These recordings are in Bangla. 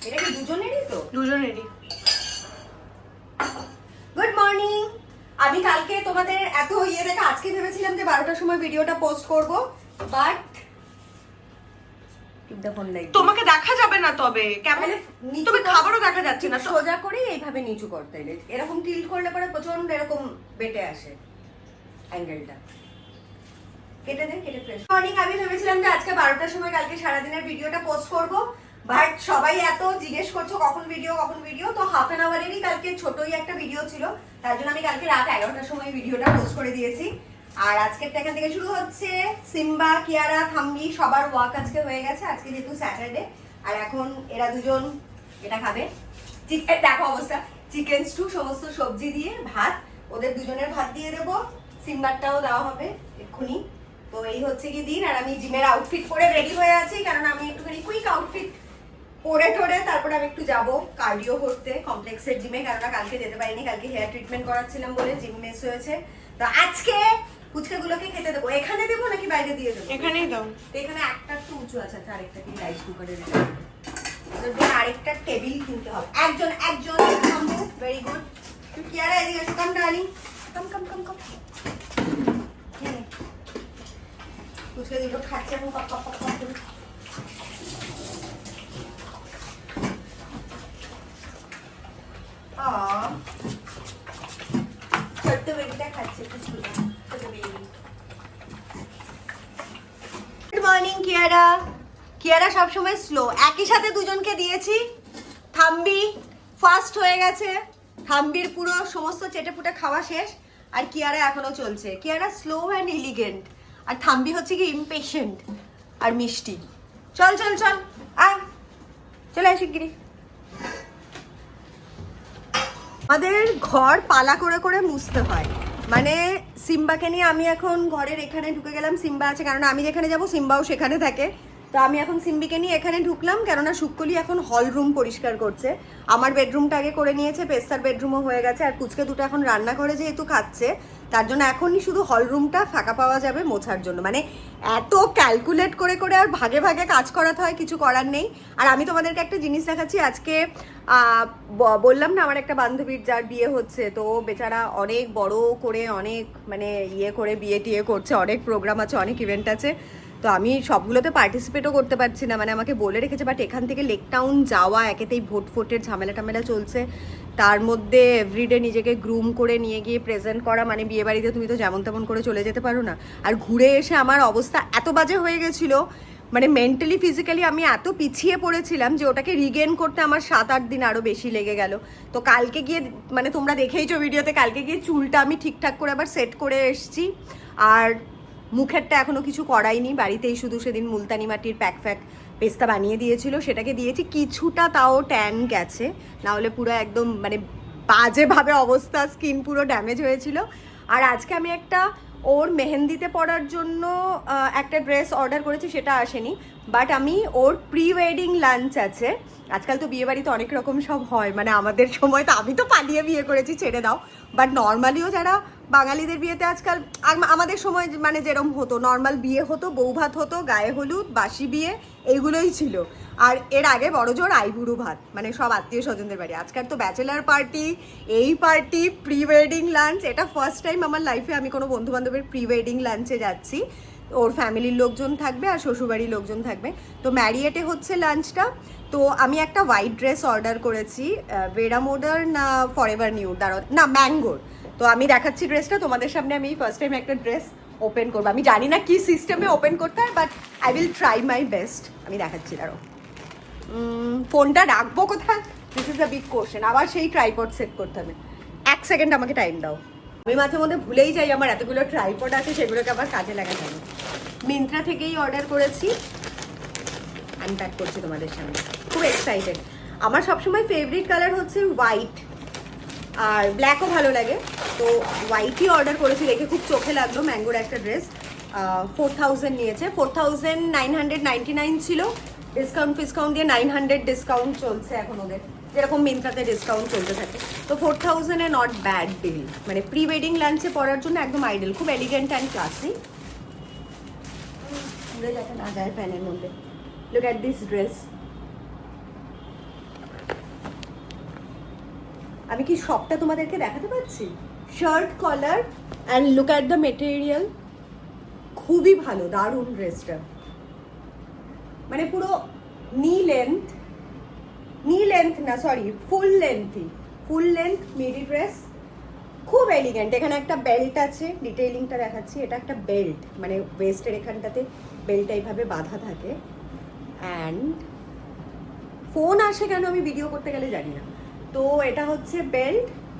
এটা কি দুজনেরই তো? দুজনেরই। Good morning. আমি কালকে তোমাদের এত দেখে আজকে ভেবেছিলাম যে 12টার সময় ভিডিওটা পোস্ট করব, বাট তোমাকে দেখা যাবে না, তবে কেমন তবে খাবারও দেখা যাচ্ছে না। সোজা করে এইভাবে নিচু করতে এলে এরকম টিল্ট করলে পরে প্রচন্ড এরকম বেটে আসে অ্যাঙ্গেলটা। কেটে ফ্রেশ। মর্নিং। আমি ভেবেছিলাম যে আজকে 12টার সময় কালকে সারাদিনের ভিডিওটা পোস্ট করব, বাট সবাই এত জিজ্ঞেস করছো কখন ভিডিও, তো হাফ অ্যান আওয়ারেরই কালকে ছোটই একটা ভিডিও ছিল, তার জন্য আমি কালকে রাত 11টার সময় ভিডিওটা পোস্ট করে দিয়েছি। আর আজকেরটা এখান থেকে শুরু হচ্ছে। সিম্বা, কিয়ারা, থাম্বি সবার ওয়াক আজকে হয়ে গেছে, আজকে যেহেতু স্যাটারডে। আর এখন এরা দুজন এটা খাবে। দেখো অবস্থা, চিকেন স্টু সমস্ত সবজি দিয়ে ভাত, ওদের দুজনের ভাত দিয়ে দেবো, সিম্বারটাও দেওয়া হবে এক্ষুনি। তো এই হচ্ছে কি দিন। আর আমি জিমের আউটফিট পরে রেডি হয়ে আছি, কারণ আমি একটুখানি কুইক আউটফিট পরে টোরে তারপরে আমি একটু যাবো কার্ডিও করতে কমপ্লেক্সের জিমে, কারণ কালকে যেতে পারিনি, কালকে হেয়ার ট্রিটমেন্ট করাচ্ছিলাম বলে জিম মিস হয়েছে। তো আজকে ফুচকাগুলোকে খেতে দেবো। এখানে দেবো নাকি বাইরে দিয়ে দেবো? এখানেই দাও। তো এখানে একটা একটু উঁচু আছে, আরেকটা কি রাইস কুকারের আরেকটা টেবিল কিনতে হবে। একজন ভেরি গুড। তুই কি আর এদিকে এসো, কাম ডার্লিং, কাম ফুচকা দুটো খাচ্ছে এখন কপ কপ কপ কপ করে। ছোট্ট বেবিটা খাচ্ছে, ছোট বেবি। গুড মর্নিং কিয়ারা সবসময় স্লো, একই সাথে দুজনকে দিয়েছি। থাম্বি ফার্স্ট হয়ে গেছে, থাম্বির পুরো সমস্ত চেটেপুটে খাওয়া শেষ, আর কিয়ারা এখনো চলছে। কিয়ারা স্লো অ্যান্ড এলিগেন্ট, আর থাম্বি হচ্ছে কি ইমপেশেন্ট আর মিষ্টি। চল আয়, চলে আসি গিরি। আমাদের ঘর পালা করে করে মুছতে হয়, মানে সিম্বাকে নিয়ে আমি এখন ঘরের এখানে ঢুকে গেলাম। সিম্বা আছে, কারণ আমি যেখানে যাব সিম্বাও সেখানে থাকে। তো আমি এখন সিম্বিকে নিয়ে এখানে ঢুকলাম, কেননা শুক্কলি এখন হল রুম পরিষ্কার করছে। আমার বেডরুমটা আগে করে নিয়েছে, পেস্তার বেডরুমও হয়ে গেছে, আর পুচকে দুটো এখন রান্নাঘরে যেহেতু খাচ্ছে, তার জন্য এখনই শুধু হল রুমটা ফাঁকা পাওয়া যাবে মোছার জন্য। মানে এত ক্যালকুলেট করে করে আর ভাগে ভাগে কাজ করাতে হয়, কিছু করার নেই। আর আমি তোমাদেরকে একটা জিনিস দেখাচ্ছি। আজকে বললাম না আমার একটা বান্ধবীর যার বিয়ে হচ্ছে, তো বেচারা অনেক বড় করে অনেক মানে করে বিয়ে করছে, অনেক প্রোগ্রাম আছে, অনেক ইভেন্ট আছে। তো আমি সবগুলোতে পার্টিসিপেটও করতে পারছি না, মানে আমাকে বলে রেখেছে। বাট এখান থেকে লেক টাউন যাওয়া, একেতেই ভোটের ঝামেলা চলছে, তার মধ্যে এভরিডে নিজেকে গ্রুম করে নিয়ে গিয়ে প্রেজেন্ট করা, মানে বিয়ে বাড়িতে তুমি তো যেমন তেমন করে চলে যেতে পারো না। আর ঘুরে এসে আমার অবস্থা এত বাজে হয়ে গেছিলো, মানে মেন্টালি ফিজিক্যালি আমি এত পিছিয়ে পড়েছিলাম যে ওটাকে রিগেন করতে আমার 7-8 দিন আরও বেশি লেগে গেল। তো কালকে গিয়ে, মানে তোমরা দেখেইছো ভিডিওতে, কালকে গিয়ে চুলটা আমি ঠিকঠাক করে আবার সেট করে এসেছি। আর মুখেরটা এখনও কিছু করাইনি, বাড়িতেই শুধু সেদিন মুলতানি মাটির প্যাক পেস্তা বানিয়ে দিয়েছিল, সেটাকে দিয়েছি। কিছুটা তাও ট্যান গেছে, না হলে পুরো একদম মানে বাজেভাবে অবস্থা, স্কিন পুরো ড্যামেজ হয়েছিল। আর আজকে আমি একটা ওর মেহেন্দিতে পড়ার জন্য একটা ড্রেস অর্ডার করেছি, সেটা আসেনি। বাট আমি ওর প্রি ওয়েডিং লাঞ্চ আছে। আজকাল তো বিয়ে বাড়িতে অনেক রকম সব হয়, মানে আমাদের সময় তো, আমি তো পালিয়ে বিয়ে করেছি, ছেড়ে দাও। বাট নর্মালিও যারা বাঙালিদের বিয়েতে আজকাল, আমাদের সময় মানে যেরকম হতো, নর্মাল বিয়ে হতো, বৌভাত হতো, গায়ে হলুদ, বাসি বিয়ে, এইগুলোই ছিল। আর এর আগে বড়জোর আইবুড়ো ভাত, মানে সব আত্মীয় স্বজনদের বাড়ি। আজকাল তো ব্যাচেলার পার্টি, এই পার্টি, প্রি ওয়েডিং লাঞ্চ। এটা ফার্স্ট টাইম আমার লাইফে আমি কোনো বন্ধুবান্ধবের প্রি ওয়েডিং লাঞ্চে যাচ্ছি। ওর ফ্যামিলির লোকজন থাকবে আর শ্বশুরবাড়ির লোকজন থাকবে। তো ম্যারিয়েটে হচ্ছে লাঞ্চটা। তো আমি একটা হোয়াইট ড্রেস অর্ডার করেছি, ভেরা মডার্ন না ফরএভার নিউ, না ম্যাঙ্গোর। তো আমি দেখাচ্ছি ড্রেসটা তোমাদের সামনে। আমি ফার্স্ট টাইম একটা ড্রেস ওপেন করবো, আমি জানি না কি সিস্টেমে ওপেন করতে হয়, but I will try my best. আমি দেখাচ্ছি, দাঁড়ো ফোনটা রাখবো কোথায়, this is a big question. আবার সেই ট্রাইপড সেট করতে হবে, 1 সেকেন্ড আমাকে টাইম দাও। আমি মাঝে মধ্যে ভুলেই যাই আমার এতগুলো ট্রাইপড আছে, সেগুলোকে আবার কাজে লাগাতে হবে। মিন্ত্রা থেকেই অর্ডার করেছি, আনপ্যাক করছি তোমাদের সামনে, খুব এক্সাইটেড। আমার সবসময় ফেভারিট কালার হচ্ছে হোয়াইট, আর ব্ল্যাকও ভালো লাগে। তো হোয়াইটই অর্ডার করেছি, দেখে খুব চোখে লাগলো। ম্যাঙ্গোর একটা ড্রেস 4000 নিয়েছে, 4999 ছিল। ডিসকাউন্ট দিয়ে 900 ডিসকাউন্ট চলছে এখন ওদের, যেরকম মিন্ত্রাতে ডিসকাউন্ট চলতে থাকে। তো 4000-এ নট ব্যাড ডিল, মানে প্রি ওয়েডিং লাঞ্চে পরার জন্য একদম আইডল, খুব এলিগেন্ট অ্যান্ড ক্লাসি। উড়ে যাতে না যায় ফ্যানের মধ্যে। লুক অ্যাট দিস ড্রেস, আমি কি সবটা তোমাদেরকে দেখাতে পারছি? Shirt collar and look at the material, খুবই ভালো, দারুণ ড্রেসটা। মানে পুরো নি লেন্থ না, sorry, full length midi dress, খুব এলিগেন্ট। এখানে একটা বেল্ট আছে, ডিটেইলিংটা দেখাচ্ছি। এটা একটা বেল্ট, মানে ওয়েস্টের এখানটাতে বেল্টটা এইভাবে বাঁধা থাকে। অ্যান্ড ফোন আসে কেন আমি ভিডিও করতে গেলে জানি না। তো এটা হচ্ছে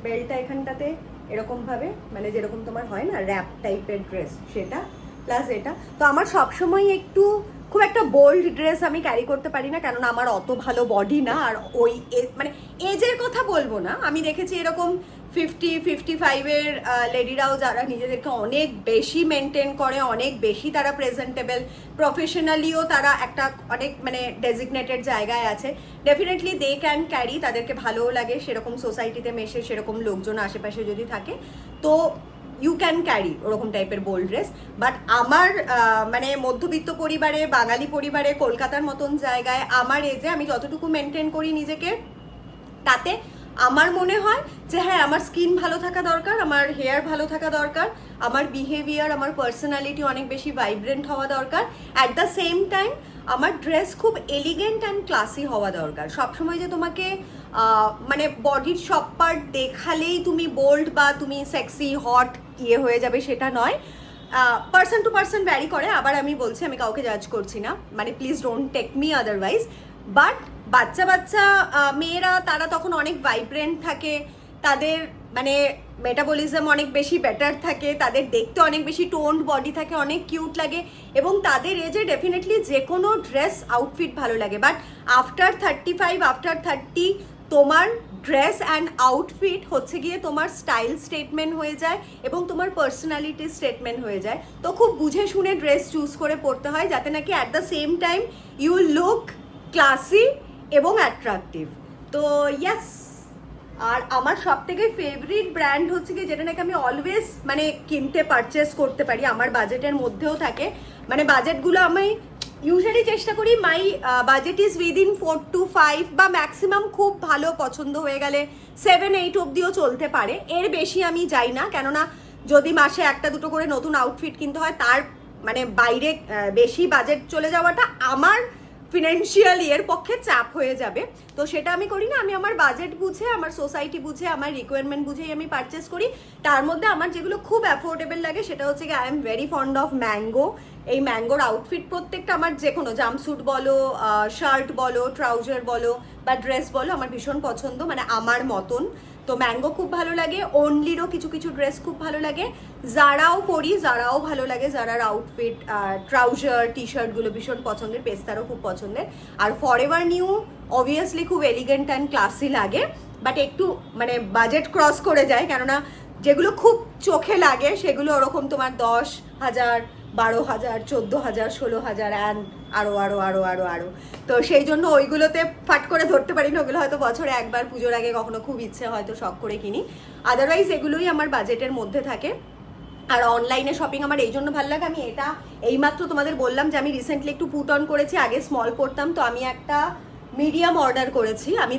বেল্টটা এখানটাতে এরকমভাবে, মানে যেরকম তোমার হয় না র্যাপ টাইপের ড্রেস, সেটা প্লাস এটা। তো আমার সবসময় একটু খুব একটা বোল্ড ড্রেস আমি ক্যারি করতে পারি না, কেননা আমার অত ভালো বডি না। আর ওই মানে এজের কথা বলবো না, আমি দেখেছি এরকম 50-55-এর লেডিরাও যারা নিজেদেরকে অনেক বেশি মেনটেন করে, অনেক বেশি তারা প্রেজেন্টেবল, প্রফেশনালিও তারা একটা অনেক মানে ডেজিগনেটেড জায়গায় আছে, ডেফিনেটলি দে ক্যান ক্যারি, তাদেরকে ভালোও লাগে, সেরকম সোসাইটিতে মেশে সেরকম লোকজন আশেপাশে যদি থাকে তো ইউ ক্যান ক্যারি ওরকম টাইপের বোল্ড ড্রেস। বাট আমার মানে মধ্যবিত্ত পরিবারে, বাঙালি পরিবারে, কলকাতার মতন জায়গায় আমার এজে আমি যতটুকু মেনটেন করি নিজেকে, তাতে আমার মনে হয় যে হ্যাঁ, আমার স্কিন ভালো থাকা দরকার, আমার হেয়ার ভালো থাকা দরকার, আমার বিহেভিয়ার, আমার পার্সোনালিটি অনেক বেশি ভাইব্রেন্ট হওয়া দরকার। অ্যাট দ্য সেম টাইম আমার ড্রেস খুব এলিগেন্ট অ্যান্ড ক্লাসি হওয়া দরকার। সবসময় যে তোমাকে মানে বডির সব পার্ট দেখালেই তুমি বোল্ড বা তুমি সেক্সি হট হয়ে যাবে সেটা নয়। পার্সন টু পার্সন ভ্যারি করে। আবার আমি বলছি, আমি কাউকে জাজ করছি না, মানে please don't take me otherwise. But বাচ্চা মেয়েরা তারা তখন অনেক ভাইব্রেন্ট থাকে, তাদের মানে মেটাবলিজম অনেক বেশি বেটার থাকে, তাদের দেখতে অনেক বেশি টোন্ড বডি থাকে, অনেক কিউট লাগে, এবং তাদের এজে ডেফিনেটলি যে কোনো ড্রেস আউটফিট ভালো লাগে। বাট আফটার 35, আফটার 30 তোমার ড্রেস অ্যান্ড আউটফিট হচ্ছে গিয়ে তোমার স্টাইল স্টেটমেন্ট হয়ে যায় এবং তোমার পার্সোনালিটি স্টেটমেন্ট হয়ে যায়। তো খুব বুঝে শুনে ড্রেস চুজ করে পড়তে হয়, যাতে নাকি at the same time you look classy এবং অ্যাট্রাকটিভ। তো ইয়াস, আর আমার সব থেকে ফেভারিট ব্র্যান্ড হচ্ছে কি, যেটা নাকি আমি অলওয়েজ মানে কিনতে পারচেস করতে পারি, আমার বাজেটের মধ্যেও থাকে। মানে বাজেটগুলো আমি ইউজুয়ালি চেষ্টা করি মাই বাজেট ইজ উইদিন 4 to 5, বা ম্যাক্সিমাম খুব ভালো পছন্দ হয়ে গেলে 7-8 অবধিও চলতে পারে, এর বেশি আমি যাই না। কেননা যদি মাসে একটা দুটো করে নতুন আউটফিট কিনতে হয়, তার মানে বাইরে বেশি বাজেট চলে যাওয়াটা আমার ফিনান্সিয়াল এর পক্ষে চাপ হয়ে যাবে। তো সেটা আমি করি না, আমি আমার বাজেট বুঝে, আমার সোসাইটি বুঝে, আমার রিকোয়ারমেন্ট বুঝেই আমি পারচেস করি। তার মধ্যে আমার যেগুলো খুব অ্যাফোর্ডেবল লাগে সেটা হচ্ছে কি, I am very fond of mango. এই ম্যাঙ্গোর আউটফিট প্রত্যেকটা আমার, যে কোনো জাম্পস্যুট বলো, শার্ট বলো, ট্রাউজার বলো বা ড্রেস বলো, আমার ভীষণ পছন্দ, মানে আমার মতন। তো ম্যাঙ্গো খুব ভালো লাগে, অনলিরও কিছু কিছু ড্রেস খুব ভালো লাগে, জারাও পরি, জারাও ভালো লাগে, জারার আউটফিট, ট্রাউজার, টি শার্টগুলো ভীষণ পছন্দের, পেস্তারও খুব পছন্দের। আর ফরএভার নিউ অবভিয়াসলি খুব এলিগেন্ট অ্যান্ড ক্লাসি লাগে, বাট একটু মানে বাজেট ক্রস করে যায়, কেননা যেগুলো খুব চোখে লাগে সেগুলো ওরকম তোমার 10,000, 12,000, 14,000, 16,000 অ্যান্ড আরও। তো সেই জন্য ওইগুলোতে ফাট করে ধরতে পারি না, ওগুলো হয়তো বছরে একবার পুজোর আগে কখনো খুব ইচ্ছে হয়তো শখ করে কিনি, আদারওয়াইজ এগুলোই আমার বাজেটের মধ্যে থাকে। আর অনলাইনে শপিং আমার এই জন্য ভালো লাগে, আমি এটা এইমাত্র তোমাদের বললাম যে আমি রিসেন্টলি একটু পুট অন করেছি, আগে স্মল পরতাম, তো আমি একটা মিডিয়াম অর্ডার করেছি। আমি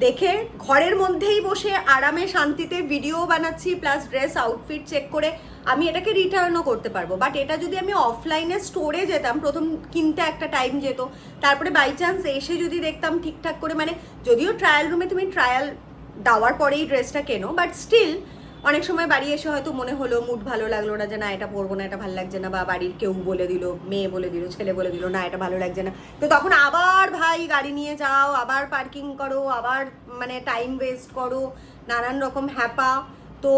দেখে ঘরের মধ্যেই বসে আরামে শান্তিতে ভিডিও বানাচ্ছি, প্লাস ড্রেস আউটফিট চেক করে আমি এটাকে রিটার্নও করতে পারবো। বাট এটা যদি আমি অফলাইনে স্টোরে যেতাম, প্রথম কিনতে একটা টাইম যেত, তারপরে বাই চান্স এসে যদি দেখতাম ঠিকঠাক করে, মানে যদিও ট্রায়াল রুমে তুমি ট্রায়াল দেওয়ার পরেই ড্রেসটা কেনো, বাট স্টিল অনেক সময় বাড়ি এসে হয়তো মনে হলো, মুড ভালো লাগলো না, যে না এটা পরবো না, এটা ভালো লাগছে না, বা বাড়ির কেউ বলে দিল, মেয়ে বলে দিল, ছেলে বলে দিল, না এটা ভালো লাগছে না, তো তখন আবার ভাই গাড়ি নিয়ে যাও, আবার পার্কিং করো, আবার মানে টাইম ওয়েস্ট করো, নানান রকম হ্যাপা। তো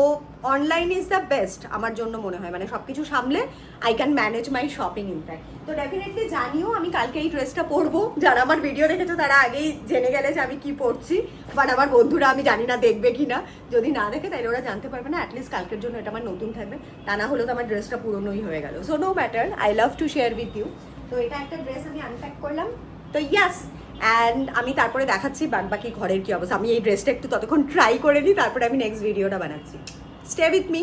অনলাইন ইজ দ্য বেস্ট আমার জন্য মনে হয়, মানে সব কিছু সামলে I can manage my shopping in fact. তো ডেফিনেটলি জানিও আমি কালকে এই ড্রেসটা পরবো, যারা আমার ভিডিও দেখেছো তারা আগেই জেনে গেলে যে আমি কি পরছি, বাট আমার বন্ধুরা আমি জানি না দেখবে কি না, যদি না দেখে তাহলে ওরা জানতে পারবে না, অ্যাটলিস্ট কালকের জন্য এটা আমার নতুন থাকবে, তা না হলেও তো আমার ড্রেসটা পুরনোই হয়ে গেল। So no matter, I love to share with you. তো এটা একটা ড্রেস আমি আনপ্যাক করলাম, তো ইয়াস, অ্যান্ড আমি তারপরে দেখাচ্ছি বাকি ঘরের কি অবস্থা। আমি এই ড্রেসটা একটু ততক্ষণ ট্রাই করে নিই, তারপরে আমি নেক্সট ভিডিওটা বানাচ্ছি। Stay with me.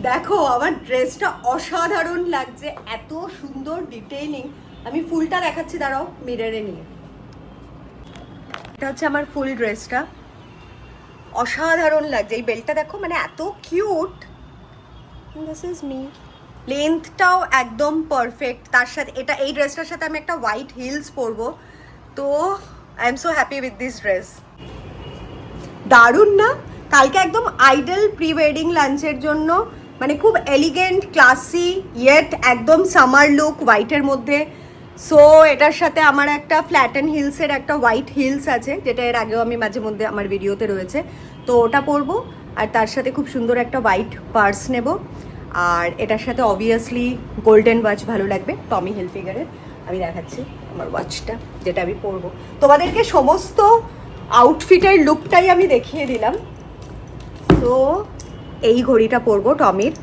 দেখো আমার ড্রেসটা অসাধারণ লাগছে, এত সুন্দর ডিটেইলিং। আমি ফুলটা দেখাচ্ছি, দাঁড়াও মিররে নিয়ে। এটা হচ্ছে আমার ফুল ড্রেসটা, অসাধারণ লাগছে। এই বেল্টটা দেখো, মানে এত কিউট। This is me. লেন্থটাও একদম পারফেক্ট। তার সাথে এটা, এই ড্রেসটার সাথে আমি একটা হোয়াইট হিলস পরবো। তো I am so happy with this dress. দারুণ না? কালকে একদম আইডল প্রি ওয়েডিং লাঞ্চের জন্য, মানে খুব এলিগেন্ট, ক্লাসি, ইয়েট একদম সামার লুক হোয়াইটের মধ্যে। সো এটার সাথে আমার একটা ফ্ল্যাট অ্যান্ড হিলসের একটা হোয়াইট হিলস আছে, যেটা এর আগেও আমি মাঝে মধ্যে আমার ভিডিওতে রয়েছে, তো ওটা পরবো। আর তার সাথে খুব সুন্দর একটা হোয়াইট পার্স নেব। আর এটার সাথে অবভিয়াসলি গোল্ডেন ওয়াচ ভালো লাগবে, টমি হিলফিগারের। আমি দেখাচ্ছি আমার ওয়াচটা, যেটা আমি পরবো। তোমাদেরকে সমস্ত আউটফিটের লুকটাই আমি দেখিয়ে দিলাম। তো এই ঘড়িটা পরবো টমির।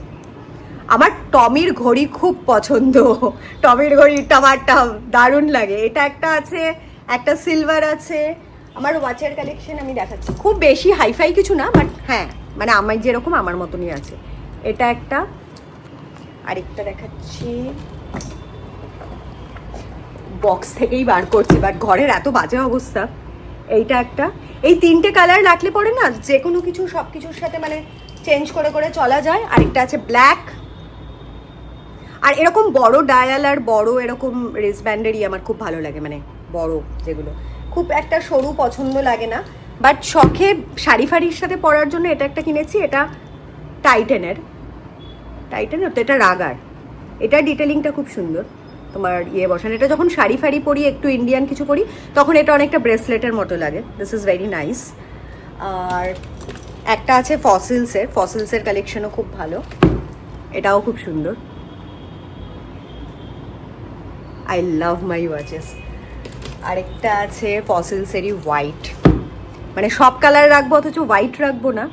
আমার টমির ঘড়ি খুব পছন্দ। টমির ঘড়িটা আমারটা দারুণ লাগে। এটা একটা আছে, একটা সিলভার আছে। আমার ওয়াচের কালেকশন আমি দেখাচ্ছি, খুব বেশি হাইফাই কিছু না, বাট হ্যাঁ মানে আমার যেরকম আমার মতনই আছে। এটা একটা, আরেকটা দেখাচ্ছি, বক্স থেকেই বার করছি, বাট ঘরের এত বাজে অবস্থা। এইটা একটা, এই তিনটে কালার রাখলে পরে না যে কোনো কিছু সব কিছুর সাথে মানে চেঞ্জ করে করে চলা যায়। আরেকটা আছে ব্ল্যাক। আর এরকম বড় ডায়াল আর বড় এরকম রিস্টব্যান্ডেরই আমার খুব ভালো লাগে, মানে বড় যেগুলো, খুব একটা সরু পছন্দ লাগে না। বাট শখে শাড়ি ফাড়ির সাথে পরার জন্য এটা একটা কিনেছি। এটা টাইটেনের তো এটা রাগার। এটার ডিটেলিংটা খুব সুন্দর, তোমার ইয়ে বসানো। এটা যখন শাড়ি ফাড়ি পরি, একটু ইন্ডিয়ান কিছু পরি, তখন এটা অনেকটা ব্রেসলেটের মতো লাগে। This is very nice. আর একটা আছে ফসিলসের কালেকশনও খুব ভালো, এটাও খুব সুন্দর। I love my watches. আরেকটা আছে ফসিলসেরই হোয়াইট, মানে সব কালার রাখবো অথচ হোয়াইট রাখবো না।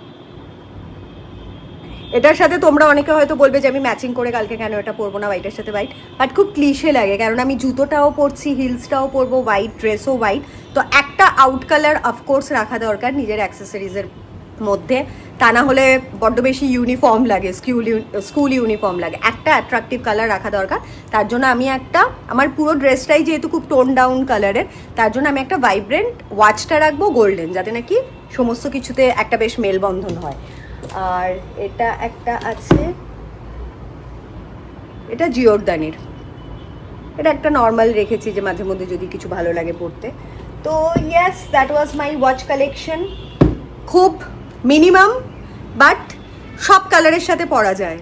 এটার সাথে তোমরা অনেকে হয়তো বলবে যে আমি ম্যাচিং করে কালকে কেন এটা পরবো না হোয়াইটের সাথে হোয়াইট, বাট খুব ক্লিশে লাগে, কারণ আমি জুতোটাও পরছি, হিলসটাও পরবো, হোয়াইট ড্রেসও হোয়াইট। তো একটা আউট কালার অফকোর্স রাখা দরকার নিজের অ্যাক্সেসরিজের মধ্যে, তা না হলে বড্ড বেশি ইউনিফর্ম লাগে, স্কুল ইউনিফর্ম লাগে। একটা অ্যাট্রাকটিভ কালার রাখা দরকার। তার জন্য আমি একটা, আমার পুরো ড্রেসটাই যেহেতু খুব টোন ডাউন কালারের, তার জন্য আমি একটা ভাইব্রেন্ট ওয়াচটা রাখবো গোল্ডেন, যাতে নাকি সমস্ত কিছুতে একটা বেশ মেলবন্ধন হয়। আর এটা একটা আছে, এটা জিওরদানির। এটা একটা নর্মাল রেখেছি যে মাঝে মধ্যে যদি কিছু ভালো লাগে পড়তে। তো yes, that was my watch collection. খুব মিনিমাম, বাট সব কালারের সাথে পরা যায়।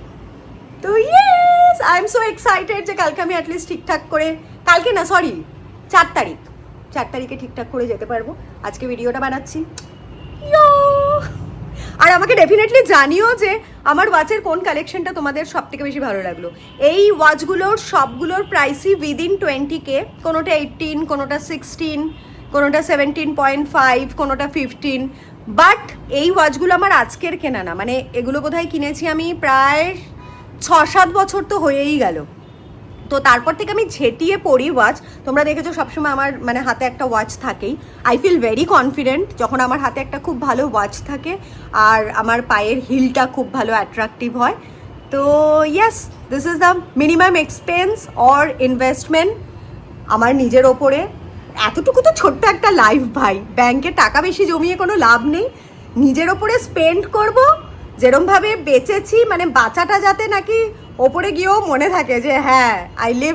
তো yes, I am so excited যে কালকে আমি অ্যাটলিস্ট ঠিকঠাক করে, কালকে না সরি 4 তারিখে ঠিকঠাক করে যেতে পারবো। আজকে ভিডিওটা বানাচ্ছি। আর আমাকে ডেফিনেটলি জানিও যে আমার ওয়াচের কোন কালেকশনটা তোমাদের সব থেকে বেশি ভালো লাগলো। এই ওয়াচগুলোর সবগুলোর প্রাইসই উইদিন 20K, কোনোটা 18, কোনোটা 16, কোনোটা 17.5, কোনোটা 15। বাট এই ওয়াচগুলো আমার আজকের কেনা না, মানে এগুলো বোধহয় কিনেছি আমি প্রায় 6-7 বছর তো হয়েই গেল। তো তারপর থেকে আমি ঝেঁটিয়ে পরি ওয়াচ। তোমরা দেখেছো সবসময় আমার মানে হাতে একটা ওয়াচ থাকেই। আই ফিল ভেরি কনফিডেন্ট যখন আমার হাতে একটা খুব ভালো ওয়াচ থাকে আর আমার পায়ের হিলটা খুব ভালো অ্যাট্রাকটিভ হয়। তো yes, this is the minimum expense or investment আমার নিজের ওপরে। এতটুকু তো ছোট্ট একটা লাইফ ভাই, ব্যাংকে টাকা বেশি জমিয়ে কোনো লাভ নেই। নিজের ওপরে স্পেন্ড করব, যেরমভাবে বেঁচেছি, মানে বাঁচাটা যাতে নাকি ওপরে গিয়েও মনে থাকে যে হ্যাঁ আই লিভ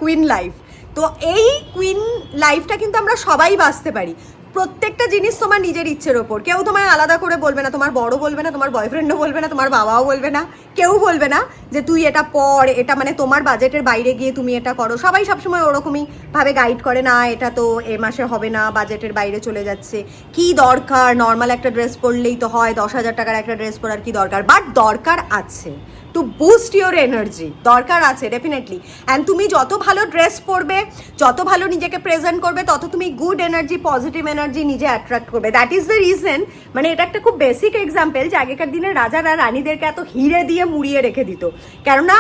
কুইন লাইফ। তো এই কুইন লাইফটা কিন্তু আমরা সবাই বাঁচতে পারি। প্রত্যেকটা জিনিস তোমার নিজের ইচ্ছের ওপর, কেউ তোমায় আলাদা করে বলবে না, তোমার বড় বলবে না, তোমার বয়ফ্রেন্ডও বলবে না, তোমার বাবাও বলবে না, কেউ বলবে না যে তুই এটা পর, এটা মানে তোমার বাজেটের বাইরে গিয়ে তুমি এটা করো। সবাই সবসময় ওরকমই ভাবে গাইড করে, না এটা তো এ মাসে হবে না, বাজেটের বাইরে চলে যাচ্ছে, কি দরকার, নর্মাল একটা ড্রেস পরলেই তো হয়, 10,000 টাকার একটা ড্রেস পরার কি দরকার। বাট দরকার আছে, টু বুস্ট ইউর এনার্জি দরকার আছে ডেফিনেটলি। অ্যান্ড তুমি যত ভালো ড্রেস পরবে, যত ভালো নিজেকে প্রেজেন্ট করবে, তত তুমি গুড এনার্জি, পজিটিভ এনার্জি নিজে অ্যাট্রাক্ট করবে। That is the reason. মানে এটা একটা খুব বেসিক এক্সাম্পল যে আগেকার দিনে রাজারা রানীদেরকে এত হিরে দিয়ে মুড়িয়ে রেখে দিত, কেননা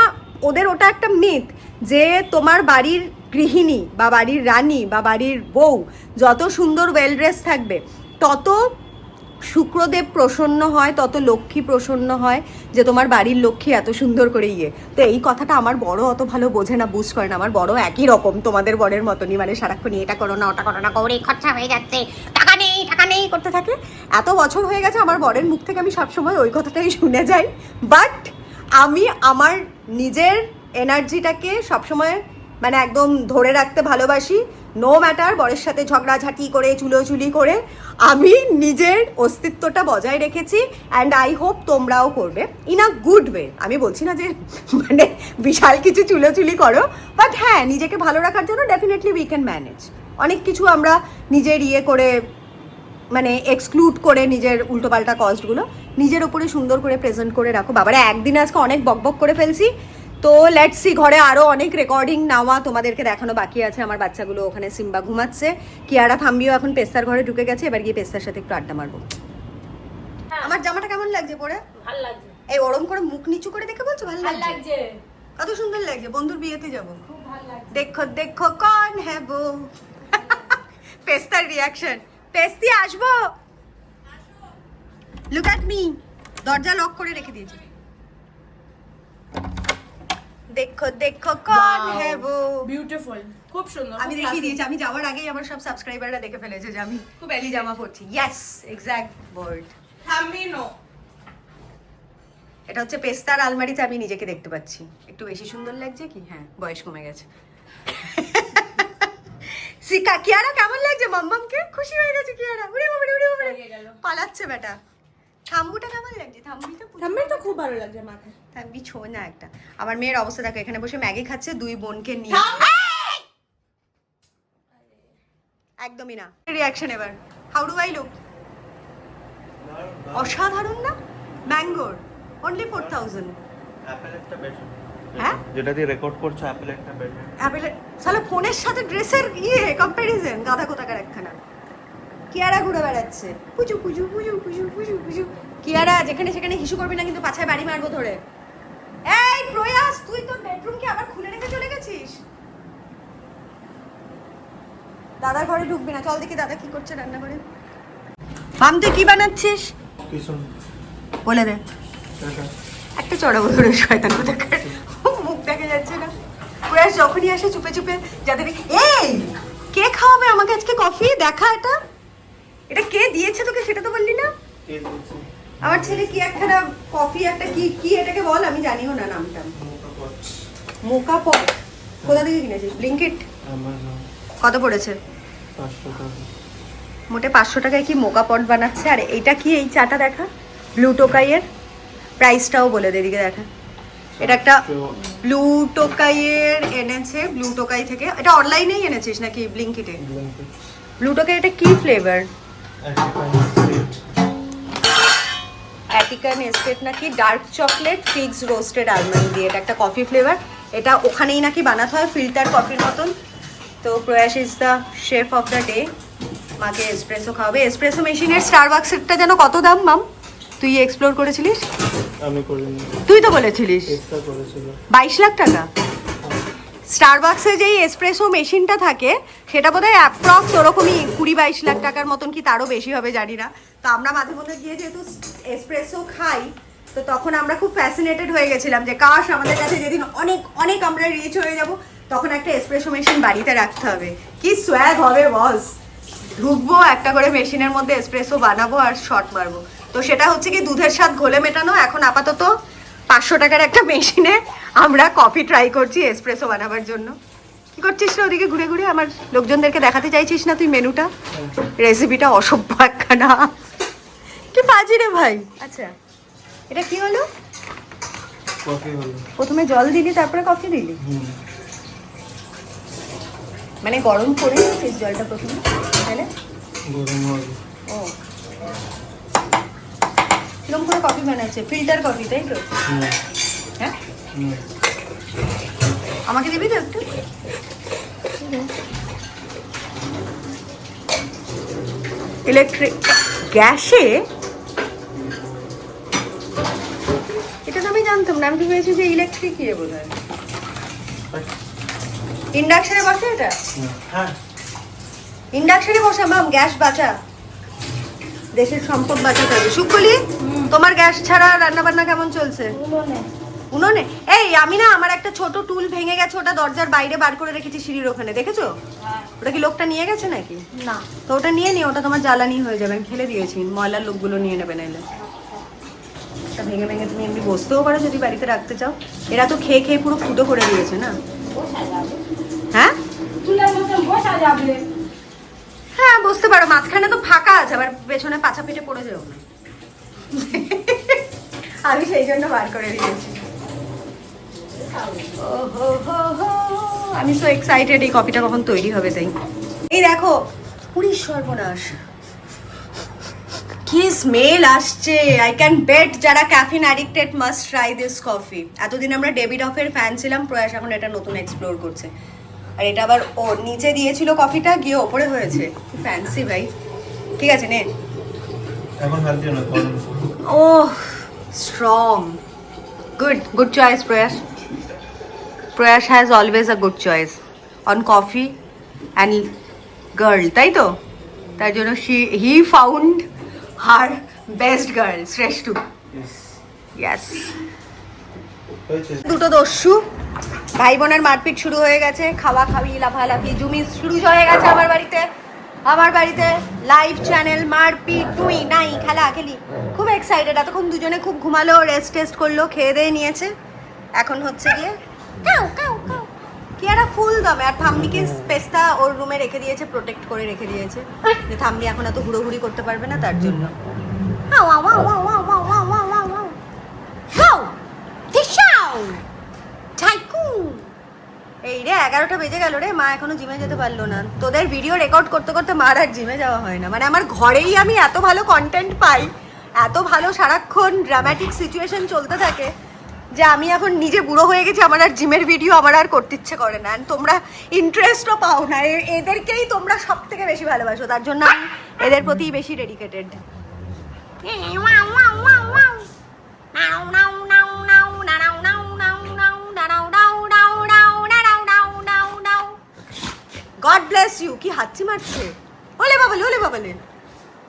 ওদের ওটা একটা মিথ যে তোমার বাড়ির গৃহিণী বা বাড়ির রানী বা বাড়ির বউ যত সুন্দর ওয়েল ড্রেস থাকবে, তত শুক্রদেব প্রসন্ন হয় তত লক্ষ্মী প্রসন্ন হয়, যে তোমার বাড়ির লক্ষ্মী এত সুন্দর করে তো এই কথাটা আমার বড় অত ভালো বোঝে না, বুঝ করে না। আমার বড় একই রকম তোমাদের বরের মতনই, মানে সারাক্ষণ এটা করো না ওটা করো না, কৌড়ি খরচা হয়ে যাচ্ছে, টাকা নেই করতে থাকে। এত বছর হয়ে গেছে আমার বরের মুখ থেকে আমি সবসময় ওই কথাটাই শুনে যাই। বাট আমি আমার নিজের এনার্জিটাকে সবসময় মানে একদম ধরে রাখতে ভালোবাসি। নো ম্যাটার বরের সাথে ঝগড়াঝাটি করে চুলোচুলি করে আমি নিজের অস্তিত্বটা বজায় রেখেছি, অ্যান্ড আই হোপ তোমরাও করবে ইন আ গুড ওয়ে। আমি বলছি না যে মানে বিশাল কিছু চুলোচুলি করো, বাট হ্যাঁ নিজেকে ভালো রাখার জন্য ডেফিনেটলি উই ক্যান ম্যানেজ। অনেক কিছু আমরা নিজের করে মানে এক্সক্লুড করে নিজের উল্টোপাল্টা কস্টগুলো নিজের ওপরে সুন্দর করে প্রেজেন্ট করে রাখো। বাবারা একদিন আজকে অনেক বকবক করে ফেলছি, তো লেটস সি। ঘরে আরও অনেক রেকর্ডিং নেওয়া তোমাদেরকে দেখানো বাকি আছে। আমার বাচ্চাগুলো ওখানে সিম্বা ঘুমাচ্ছে, কিয়ারা থাম্বিও এখন পেস্তার ঘরে ঢুকে গেছে, এবার গিয়ে পেস্তার সাথে একটু আড্ডা মারবো। আমার জামাটা কেমন লাগছে পরে? ভালো লাগছে। এই ওরম করে মুখ নিচু করে দেখে বলছো ভালো ভালো লাগছে? লাগছে, কত সুন্দর লাগছে। বন্ধুর বিয়েতে যাবো, খুব ভালো লাগছে। দেখো দেখো কন হ্যাঁ বো। পেস্তার রিয়াকশন, পেস্তি আসবো, লুক অ্যাট মি। দরজা লক করে রেখে দিয়েছি। দেখো দেখো কন হ্যাঁ বো। বিউটিফুল, খুব সুন্দর। আমি খুব দেখিয়ে classy। দিয়েছি, আমি যাওয়ার আগেই আমার সব সাবস্ক্রাইবাররা দেখে ফেলেছে যে আমি খুব এলি জামা পরছি। Yes, exact word. থাম্বি নো। এটা হচ্ছে পেস্তার আলমারিতে আমি নিজেকে দেখতে পাচ্ছি। একটু বেশি সুন্দর লাগছে কি? হ্যাঁ, বয়স কমে গেছে। সিকা কিয়ারা কেমন লাগছে? মাম্মামকে খুশি হয়ে গেছে কিয়ারা। উড়ে বাবা উড়ে বাবা, হয়ে গেল। পালাচ্ছে বেটা। থাম্বুটা কেমন লাগছে? থাম্বিটা থাম্বির তো খুব ভালো লাগছে মাকে। থাম্বি ছো না একটা। আমার মেয়ের অবস্থা দেখো, এখানে বসে ম্যাগি খাচ্ছে দুই বোনকে নিয়ে। একদমই না। রিঅ্যাকশন এবার, হাউ ডু আই লুক? অসাধারণ না? ম্যাঙ্গোর অনলি 4000। অ্যাপেল একটা বেটার। হ্যাঁ? যেটা দিয়ে রেকর্ড করছো অ্যাপেল একটা বেটার। অ্যাপেলের সালা ফোনের সাথে ড্রেসের কম্প্যারিজন, গাধা কোথাকার একখানা। কিয়ারা ঘুরে বেড়াচ্ছে পুজু পুজু পুজু পুজু পুজু পুজু। কিয়ারা যেখানে সেখানে হিসু করবি না কিন্তু পাছায় বাড়ি মারবো ধরে। এই প্রয়াস, তুই তোর বেডরুম কি আবার খুলে রেখে চলে গেছিস? দাদার ঘরে ঢুকবি না, চল দেখি দাদা কি করছে রান্না করে। মাম তুই কি বানাচ্ছিস কিছু বলে দে। একটা চড়াবো ধরে শয়তান কোথাকার, মুখ দেখা যাচ্ছে না। প্রয়াস যখনই আসে চুপে চুপে যাদের এই কে খাওয়াবে আমাকে আজকে কফি? দেখা এটা, এটা কে দিয়েছে তোকে সেটা তো বললি না। কে দিয়েছে? আমার ছেলে কি একখানা কফি একটা কি কি এটাকে বল, আমি জানিও না নামটা। মোকা পট। কোথা থেকে কিনেছিস? ব্লিঙ্কিট? আমাজন। কত পড়েছে? 500 টাকা। মোটে 500 টাকায় কি মোকা পট বানাচ্ছে? আর এটা কি এই চাটা দেখা, ব্লু টোকাইয়ের প্রাইসটাও বলে দে, এদিকে দেখা। এটা একটা ব্লু টোকাইয়ের এনেছে, ব্লু টোকাই থেকে। এটা অনলাইনেই এনেছিস নাকি ব্লিঙ্কিটে? ব্লু টোকাই এটা কি ফ্লেভার? অ্যাটিকান এস্টেট নাকি ডার্ক চকলেট ফিগস রোস্টেড আলমন্ড দিয়ে। এটা একটা কফি ফ্লেভার। এটা ওখানেই নাকি বানাতে হয় ফিল্টার কফির মতন। তো প্রয়াস is the chef of the day. মাকে এসপ্রেসো খাওয়াবে। এসপ্রেসো মেশিনের স্টারবাক্সেরটা যেন কত দাম মাম? তুই এক্সপ্লোর করেছিলিস? আমি করিনি, তুই তো বলেছিলিস চেষ্টা করেছিল। 22 লাখ টাকা। স্টারবাক্সে যেই এসপ্রেসো মেশিনটা থাকে সেটা বোধহয় অ্যাপ্রক্স ওরকমই 20-22 লাখ টাকার মতন, কি তারও বেশি হবে জানি না। তো আমরা মাঝে মধ্যে গিয়ে যেহেতু এসপ্রেসো খাই, তো তখন আমরা খুব ফ্যাসিনেটেড হয়ে গেছিলাম যে কাশ আমাদের কাছে যেদিন অনেক অনেক আমরা রিচ হয়ে যাব তখন একটা এসপ্রেসো মেশিন বাড়িতে রাখতে হবে। কি সোয়াগ হবে বস, ঢুকবো একটা করে মেশিনের মধ্যে এসপ্রেসো বানাবো আর শট মারবো। তো সেটা হচ্ছে কি দুধের স্বাদ ঘোলে মেটানো। এখন আপাতত 500 টাকার একটা মেশিনে আমরা কফি ট্রাই করছি এসপ্রেসো বানাবার জন্য। কি করছিস রে ওদিকে ঘুরে ঘুরে? আমার লোকজনদেরকে দেখাতে চাইছিস না তুই মেনুটা? রেসিপিটা অসভ্য একখানা। কি বাজি রে ভাই। আচ্ছা এটা কি হলো? কফি হলো। প্রথমে জল দিলি তারপরে কফি দিলি? মানে গরম করে নিয়েছিস জলটা প্রথমে তাহলে? গরম হবে। ও কিরকম করে কফি বানাচ্ছে? ফিল্টার কফি তাই তো? হ্যাঁ আমাকে দিবি তো একটু? ইলেকট্রিক গ্যাসে? এটা তো আমি জানতাম না, আমি তো ভেবেছি যে ইলেকট্রিক ইয়ে বোধ হয়। ইন্ডাকশনে বসে এটা? হ্যাঁ, ইন্ডাকশনে বসা মাম, গ্যাস বাঁচা। দেশের সম্পদ বাঁচাতে হবে। সুকলি, তোমার গ্যাস ছাড়া রান্না বান্না কেমন চলছে? উনুনে? এই আমি না, আমার একটা ছোট টুল ভেঙে গেছে, ওটা দরজার বাইরে বার করে রেখেছি সিঁড়ির ওখানে, দেখেছো? ওটা কি লোকটা নিয়ে গেছে নাকি? না। তো ওটা নিয়ে নি, ওটা তোমার জ্বালানি হয়ে যাবে, আমি ফেলে দিয়েছি, ময়লার লোকগুলো নিয়ে নেবে নাইলে। ওটা ভেঙে ভেঙে তুমি এমনি বসতেও পারো যদি বাড়িতে রাখতে চাও। এরা তো খেয়ে খেয়ে পুরো ফুটো করে দিয়েছে না। হ্যাঁ চুলের মতন বসা যাবে। হ্যাঁ বুঝতে পারো, মাঝখানে তো ফাঁকা আছে, আবার পেছনে পাছা পেটে পড়ে যাও না। আমি সেই জন্য বার করে দিয়েছি। আমি সো এক্সাইটেড, এই কফিটা কখন তৈরি হবে তাই। এই দেখো, পুরি সর্বনাশ, কি স্মেল আসছে! আই ক্যান বেট যারা caffeine addicted must try this coffee. এতদিন আমরা ডেভিড অফের ফ্যান ছিলাম, প্রয়াস এখন এটা নতুন এক্সপ্লোর করছে। আর এটা আবার ও নিচে দিয়েছিল কফিটা, গিয়ে ওপরে হয়েছে। কি ফ্যান্সি ভাই। ঠিক আছে নে। এখন হাত দিও না, গরম। ও স্ট্রং, গুড চয়েস প্রয়াস। প্রয়াস has always a good choice on coffee and girl, তাই তো? তার জন্য he found her best girl, শ্রেষ্ঠ। ইয়েস। হয়েছে। দুটো দস্যু ভাই বোনের মারপিট শুরু হয়ে গেছে, খাওয়া খাওয়ি লাফালাফি জুমি শুরু হয়ে গেছে আমার বাড়িতে লাইভ চ্যানেল, মারপিট টুই নাই, খেলা খেলি। খুব এক্সাইটেড। এতক্ষণ দুজনে খুব ঘুমালো, রেস্ট টেস্ট করলো, খেয়ে দিয়ে নিয়েছে। এখন হচ্ছে গিয়ে কাউ কাউ কাউ কি একটা ফুল দমে। আর থাম্বিকে স্পেসটা ওর রুমে রেখে দিয়েছে, প্রোটেক্ট করে রেখে দিয়েছে, যে থাম্বি এখন এত হুড়োহুড়ি করতে পারবে না, তার জন্য। এই রে 11টা বেজে গেল রে, মা এখনো জিমে যেতে পারলো না। তোদের ভিডিও রেকর্ড করতে করতে মার আর জিমে যাওয়া হয় না। মানে আমার ঘরেই আমি এত ভালো কন্টেন্ট পাই, এত ভালো সারাক্ষণ ড্রামাটিক সিচুয়েশন চলতে থাকে, যে আমি এখন নিজে বুড়ো হয়ে গেছি, আমার আর জিমের ভিডিও আমার আর করতে ইচ্ছে করে না। তোমরা ইন্টারেস্টও পাও না, এদেরকেই তোমরা সব থেকে বেশি ভালোবাসো, তার জন্য আমি এদের প্রতি বেশি ডেডিকেটেড। God bless you. কি হাঁচি মারছে? ওলে বাবালে, ওলে বাবালে,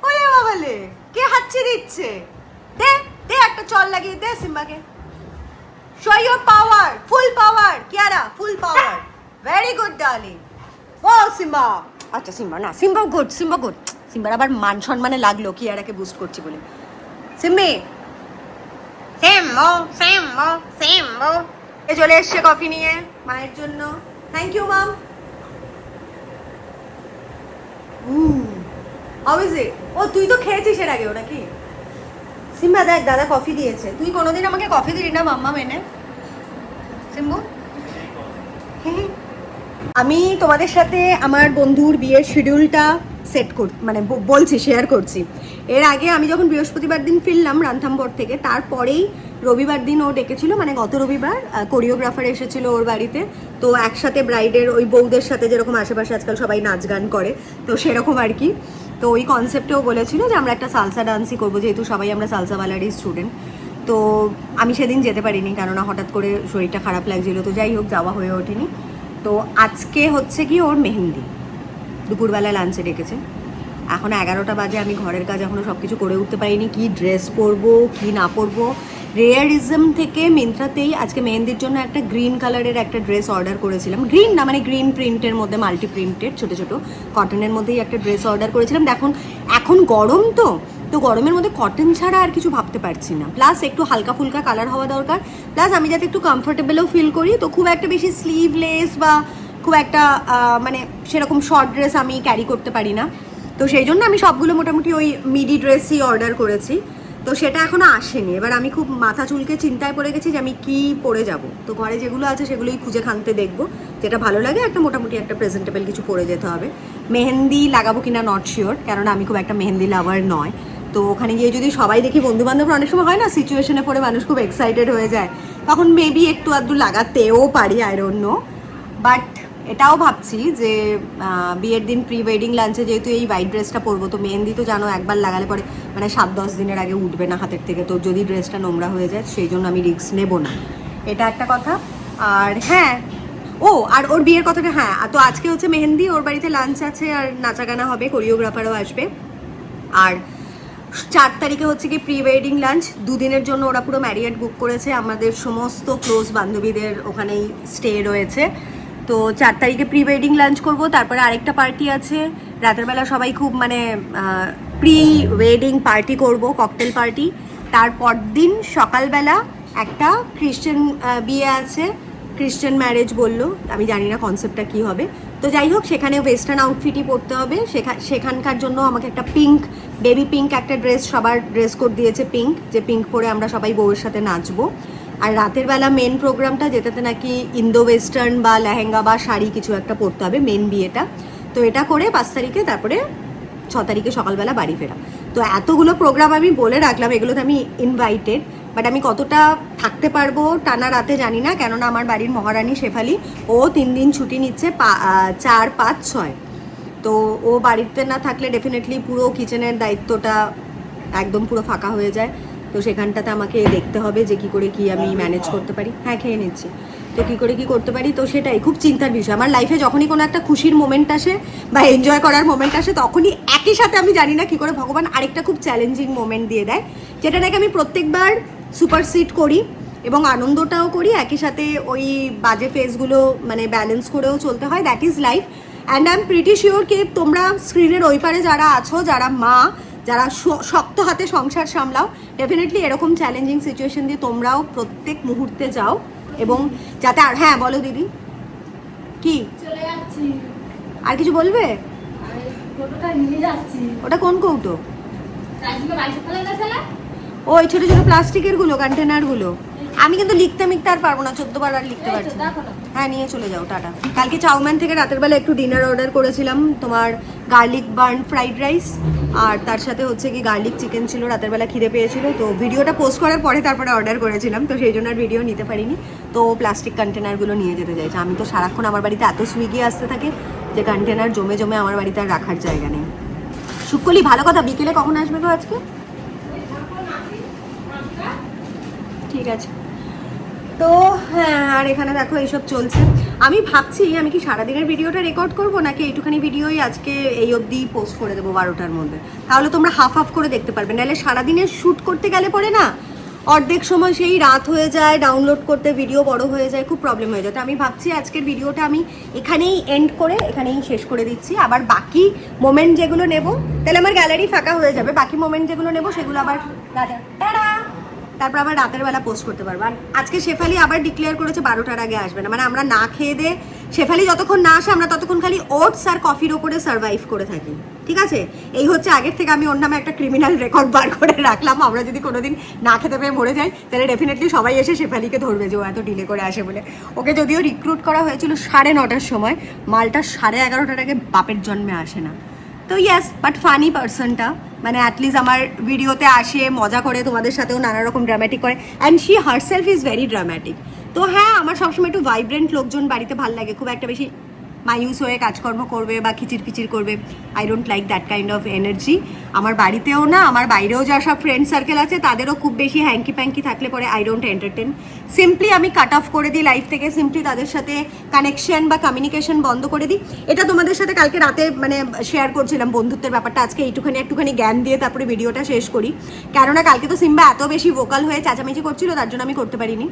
ওলে বাবালে, কে হাঁচি দিচ্ছে? দে দে একটা চল লাগিয়ে দে সিম্বাকে। Show your power, full power Kiara, full power. Very good darling. ও সিম্বা। আচ্ছা সিম্বা না, সিম্বা গুড, সিম্বা গুড। সিম্বার আবার মান সম্মানে লাগলো কিয়ারাকে বুস্ট করছি বলে। সিম্মি সিম্বো এ চলে এসছে কফি নিয়ে মায়ের জন্য। Thank you mom. How is it? ও তুই তো খেয়েছিস এর আগেও নাকি? সিম্বা দেখ, দাদা কফি দিয়েছে। তুই কোনোদিন আমাকে কফি দিলি না মাম্মা মেনে। সিম্বু, আমি তোমাদের সাথে আমার বন্ধুর বিয়ের শিডিউলটা সেট মানে বলছি, শেয়ার করছি। এর আগে আমি যখন বৃহস্পতিবার দিন ফিরলাম রান্থাম্বর থেকে, তারপরেই রবিবার দিন ও ডেকেছিল, মানে গত রবিবার কোরিওগ্রাফার এসেছিল ওর বাড়িতে। তো একসাথে ব্রাইডের ওই বউদের সাথে যেরকম আশেপাশে আজকাল সবাই নাচ গান করে, তো সেরকম আর কি। তো ওই কনসেপ্টেও বলেছিল যে আমরা একটা সালসা ডান্সই করবো, যেহেতু সবাই আমরা সালসাওয়ালারই স্টুডেন্ট। তো আমি সেদিন যেতে পারিনি, কেননা হঠাৎ করে শরীরটা খারাপ লাগছিল। তো যাই হোক, যাওয়া হয়ে ওঠেনি। তো আজকে হচ্ছে কি ওর মেহেন্দি, দুপুরবেলা লাঞ্চে ডেকেছে। এখন 11টা বাজে, আমি ঘরের কাজ এখনও সব কিছু করে উঠতে পারিনি। কি ড্রেস পরবো কি না পরবো। রেয়ারিজম থেকে মিন্ত্রাতেই আজকে মেহেন্দির জন্য একটা গ্রিন কালারের একটা ড্রেস অর্ডার করেছিলাম। গ্রিন না, মানে গ্রিন প্রিন্টের মধ্যে মাল্টি প্রিন্টেড ছোটো ছোটো কটনের মধ্যেই একটা ড্রেস অর্ডার করেছিলাম। দেখুন এখন গরম, তো গরমের মধ্যে কটন ছাড়া আর কিছু ভাবতে পারছি না। প্লাস একটু হালকা ফুলকা কালার হওয়া দরকার, প্লাস আমি যাতে একটু কমফোর্টেবলও ফিল করি। তো খুব একটা বেশি স্লিভলেস বা খুব একটা মানে সেরকম শর্ট ড্রেস আমি ক্যারি করতে পারি না। তো সেই জন্য আমি সবগুলো মোটামুটি ওই মিডি ড্রেসই অর্ডার করেছি। তো সেটা এখনও আসেনি। এবার আমি খুব মাথা চুলকে চিন্তায় পড়ে গেছি যে আমি কি পরে যাব। তো ঘরে যেগুলো আছে সেগুলোই খুঁজে খানতে দেখবো, যেটা ভালো লাগে একটা মোটামুটি একটা প্রেজেন্টেবল কিছু পরে যেতে হবে। মেহেন্দি লাগাবো কিনা নট শিওর, কেননা আমি খুব একটা মেহেন্দি লাভার নয়। তো ওখানে গিয়ে যদি সবাই দেখি, বন্ধু বান্ধব অনেক সময় হয় না সিচুয়েশনে পড়ে মানুষ খুব এক্সাইটেড হয়ে যায়, তখন মেবি একটু আধটু লাগাতেও পারি, আই ডোন্ট নো। বাট এটাও ভাবছি যে বিয়ের দিন প্রি ওয়েডিং লাঞ্চে যেহেতু এই হোয়াইট ড্রেসটা পরবো, তো মেহেন্দি তো জানো একবার লাগালে পরে মানে 7-10 দিনের আগে উঠবে না হাতের থেকে। তো যদি ড্রেসটা নোংরা হয়ে যায়, সেই জন্য আমি রিস্ক নেবো না, এটা একটা কথা। আর হ্যাঁ, ও আর ওর বিয়ের কথাটা, হ্যাঁ, তো আজকে হচ্ছে মেহেন্দি, ওর বাড়িতে লাঞ্চ আছে আর নাচা গানা হবে, কোরিওগ্রাফারও আসবে। আর 4 তারিখে হচ্ছে কি প্রি ওয়েডিং লাঞ্চ, দুদিনের জন্য ওরা পুরো ম্যারিয়েট বুক করেছে, আমাদের সমস্ত ক্লোজ বান্ধবীদের ওখানেই স্টে রয়েছে। তো 4 তারিখে প্রি ওয়েডিং লাঞ্চ করব, তারপরে আরেকটা পার্টি আছে রাতের বেলা, সবাই খুব মানে প্রি ওয়েডিং পার্টি করব, ককটেল পার্টি। তারপর দিন সকালবেলা একটা খ্রিশ্চান বিয়ে আছে, খ্রিশ্চান ম্যারেজ বললো, আমি জানি না কনসেপ্টটা কী হবে। তো যাই হোক, সেখানে ওয়েস্টার্ন আউটফিটই পরতে হবে, সেখানকার জন্য আমাকে একটা পিঙ্ক, বেবি পিঙ্ক একটা ড্রেস, সবার ড্রেস কোড দিয়েছে পিঙ্ক, যে পিঙ্ক পরে আমরা সবাই বউয়ের সাথে নাচবো। আর রাতের বেলা মেন প্রোগ্রামটা, যেটাতে নাকি ইন্দো ওয়েস্টার্ন বা লেহেঙ্গা বা শাড়ি কিছু একটা পরতে হবে, মেন বিয়েটা। তো এটা করে 5 তারিখে, তারপরে 6 তারিখে সকালবেলা বাড়ি ফেরা। তো এতগুলো প্রোগ্রাম আমি বলে রাখলাম, এগুলোতে আমি ইনভাইটেড, বাট আমি কতটা থাকতে পারবো টানা রাতে জানি না, কেননা আমার বাড়ির মহারানী শেফালি, ও 3 দিন ছুটি নিচ্ছে, 4, 5, 6। তো ও বাড়িতে না থাকলে ডেফিনেটলি পুরো কিচেনের দায়িত্বটা একদম পুরো ফাঁকা হয়ে যায়। তো সেখানটাতে আমাকে দেখতে হবে যে কী করে কি আমি ম্যানেজ করতে পারি। হ্যাঁ, খেয়ে নিচ্ছি। তো কী করে কী করতে পারি, তো সেটাই খুব চিন্তার বিষয়। আমার লাইফে যখনই কোনো একটা খুশির মোমেন্ট আসে বা এনজয় করার মোমেন্ট আসে, তখনই একই সাথে আমি জানি না কী করে ভগবান আরেকটা খুব চ্যালেঞ্জিং মোমেন্ট দিয়ে দেয়, যেটা নাকি আমি প্রত্যেকবার সুপারসিড করি এবং আনন্দটাও করি, একই সাথে ওই বাজে ফেসগুলো মানে ব্যালেন্স করেও চলতে হয়। That is life. And I am pretty sure কি তোমরা স্ক্রিনের ওই পারে যারা আছো, যারা মা, যারা শক্ত হাতে সংসার সামলাও, ডেফিনেটলি এরকম চ্যালেঞ্জিং সিচুয়েশন দিয়ে তোমরাও প্রত্যেক মুহূর্তে যাও, এবং যাতে আর, হ্যাঁ বলো দিদি, কি চলে যাচ্ছি, আর কিছু বলবে? আমি ফটোটা নিয়ে যাচ্ছি। ওটা কোন কৌটো? রাজীবে বাড়িতে ফেলে গেছিলে? ওই ছোটো ছোটো প্লাস্টিকের গুলো, কন্টেনারগুলো। আমি কিন্তু লিখতে আর পারবো না, 14 বার আর লিখতে পারছি না। হ্যাঁ, নিয়ে চলে যাও, টাটা। কালকে চাউম্যান থেকে রাতের বেলা একটু ডিনার অর্ডার করেছিলাম, তোমার গার্লিক বার্ন ফ্রাইড রাইস, আর তার সাথে হচ্ছে কি গার্লিক চিকেন ছিল, রাতের বেলা খিদে পেয়েছিল। তো ভিডিওটা পোস্ট করার পরে তারপরে অর্ডার করেছিলাম, তো সেই জন্য আর ভিডিও নিতে পারিনি। তো প্লাস্টিক কন্টেনারগুলো নিয়ে যেতে চাইছে। আমি তো সারাক্ষণ আমার বাড়িতে এত সুইগি আসতে থাকে যে কন্টেনার জমে জমে আমার বাড়িতে আর রাখার জায়গা নেই। শুক্কলি, ভালো কথা, বিকেলে কখন আসবে গো আজকে? ঠিক আছে। তো হ্যাঁ, আর এখানে দেখো এইসব চলছে। আমি ভাবছি আমি কি সারাদিনের ভিডিওটা রেকর্ড করব, নাকি এইটুখানি ভিডিওই আজকে এই অবধি পোস্ট করে দেবো 12টার মধ্যে, তাহলে তোমরা হাফ হাফ করে দেখতে পারবে। নাহলে সারাদিনের শ্যুট করতে গেলে পরে না অর্ধেক সময় সেই রাত হয়ে যায়, ডাউনলোড করতে ভিডিও বড় হয়ে যায়, খুব প্রবলেম হয়ে যায়। তো আমি ভাবছি আজকের ভিডিওটা আমি এখানেই এন্ড করে, এখানেই শেষ করে দিচ্ছি। আবার বাকি মোমেন্ট যেগুলো নেব, তাহলে আমার গ্যালারি ফাঁকা হয়ে যাবে, বাকি মোমেন্ট যেগুলো নেব সেগুলো আবার তারপর আবার রাতের বেলা পোস্ট করতে পারবো। আর আজকে শেফালি আবার ডিক্লেয়ার করেছে 12টার আগে আসবে না, মানে আমরা না খেয়ে দে, শেফালি যতক্ষণ না আসে আমরা ততক্ষণ খালি ওটস আর কফির ওপরে সার্ভাইভ করে থাকি, ঠিক আছে? এই হচ্ছে আগের থেকে আমি ওর নামে একটা ক্রিমিনাল রেকর্ড বার করে রাখলাম। আমরা যদি কোনোদিন না খেতে পেয়ে মরে যাই, তাহলে ডেফিনেটলি সবাই এসে শেফালিকে ধরবে যে ও এত ডিলে করে আসে বলে। ওকে যদিও রিক্রুট করা হয়েছিল 9:30টার সময়, মালটা 11:30টার আগে বাপের জন্মে আসে না। তো ইয়েস, বাট ফানি পার্সনটা, মানে অ্যাটলিস্ট আমার ভিডিওতে আসে, মজা করে, তোমাদের সাথেও নানা রকম ড্রামাটিক করে, and she herself is very dramatic. তো হ্যাঁ, আমার সবসময় একটু ভাইব্রেন্ট লোকজন বাড়িতে ভাল লাগে, খুব একটা বেশি মায়ুস হয়ে কাজকর্ম করবে বা খিচির খিচির করবে, I don't like that kind of energy. আমার বাড়িতেও না, আমার বাইরেও যা সব ফ্রেন্ড সার্কেল আছে তাদেরও খুব বেশি হ্যাঙ্কি প্যাঙ্কি থাকলে পরে আই ডোন্ট এন্টারটেন। সিম্পলি আমি কাট অফ করে দিই লাইফ থেকে, সিম্পলি তাদের সাথে কানেকশন বা কমিউনিকেশন বন্ধ করে দিই। এটা তোমাদের সাথে কালকে রাতে মানে শেয়ার করছিলাম বন্ধুত্বের ব্যাপারটা, আজকে একটুখানি জ্ঞান দিয়ে তারপরে ভিডিওটা শেষ করি। কেননা কালকে তো সিম্বা এত বেশি ভোকাল হয়ে চেঁচামেচি করছিল, তার জন্য আমি করতে পারিনি।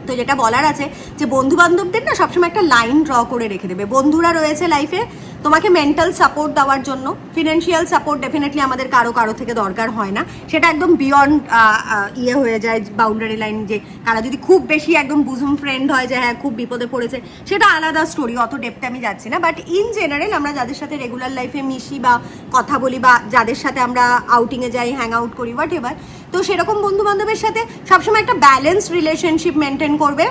তো যেটা বলার আছে যে বন্ধু বান্ধবদের না সবসময় একটা লাইন ড্র করে রেখে দেবে। বন্ধুরা রয়েছে লাইফে তোমাকে মেন্টাল সাপোর্ট দেওয়ার জন্য, ফিনান্সিয়াল সাপোর্ট ডেফিনেটলি আমাদের কারো থেকে দরকার হয় না, সেটা একদম বিয়ন্ড ইয়ে হয়ে যায়, বাউন্ডারি লাইন। যে কারা যদি খুব বেশি একদম বুঝুম ফ্রেন্ড হয়, যে হ্যাঁ খুব বিপদে পড়েছে, সেটা আলাদা স্টোরি, অত ডেপথে আমি যাচ্ছি না। বাট ইন জেনারেল আমরা যাদের সাথে রেগুলার লাইফে মিশি বা কথা বলি, বা যাদের সাথে আমরা আউটিংয়ে যাই, হ্যাং আউট করি, হোয়াট এভার, তো সেরকম বন্ধু বান্ধবের সাথে সবসময় একটা ব্যালেন্সড রিলেশনশিপ মেনটেন করবে।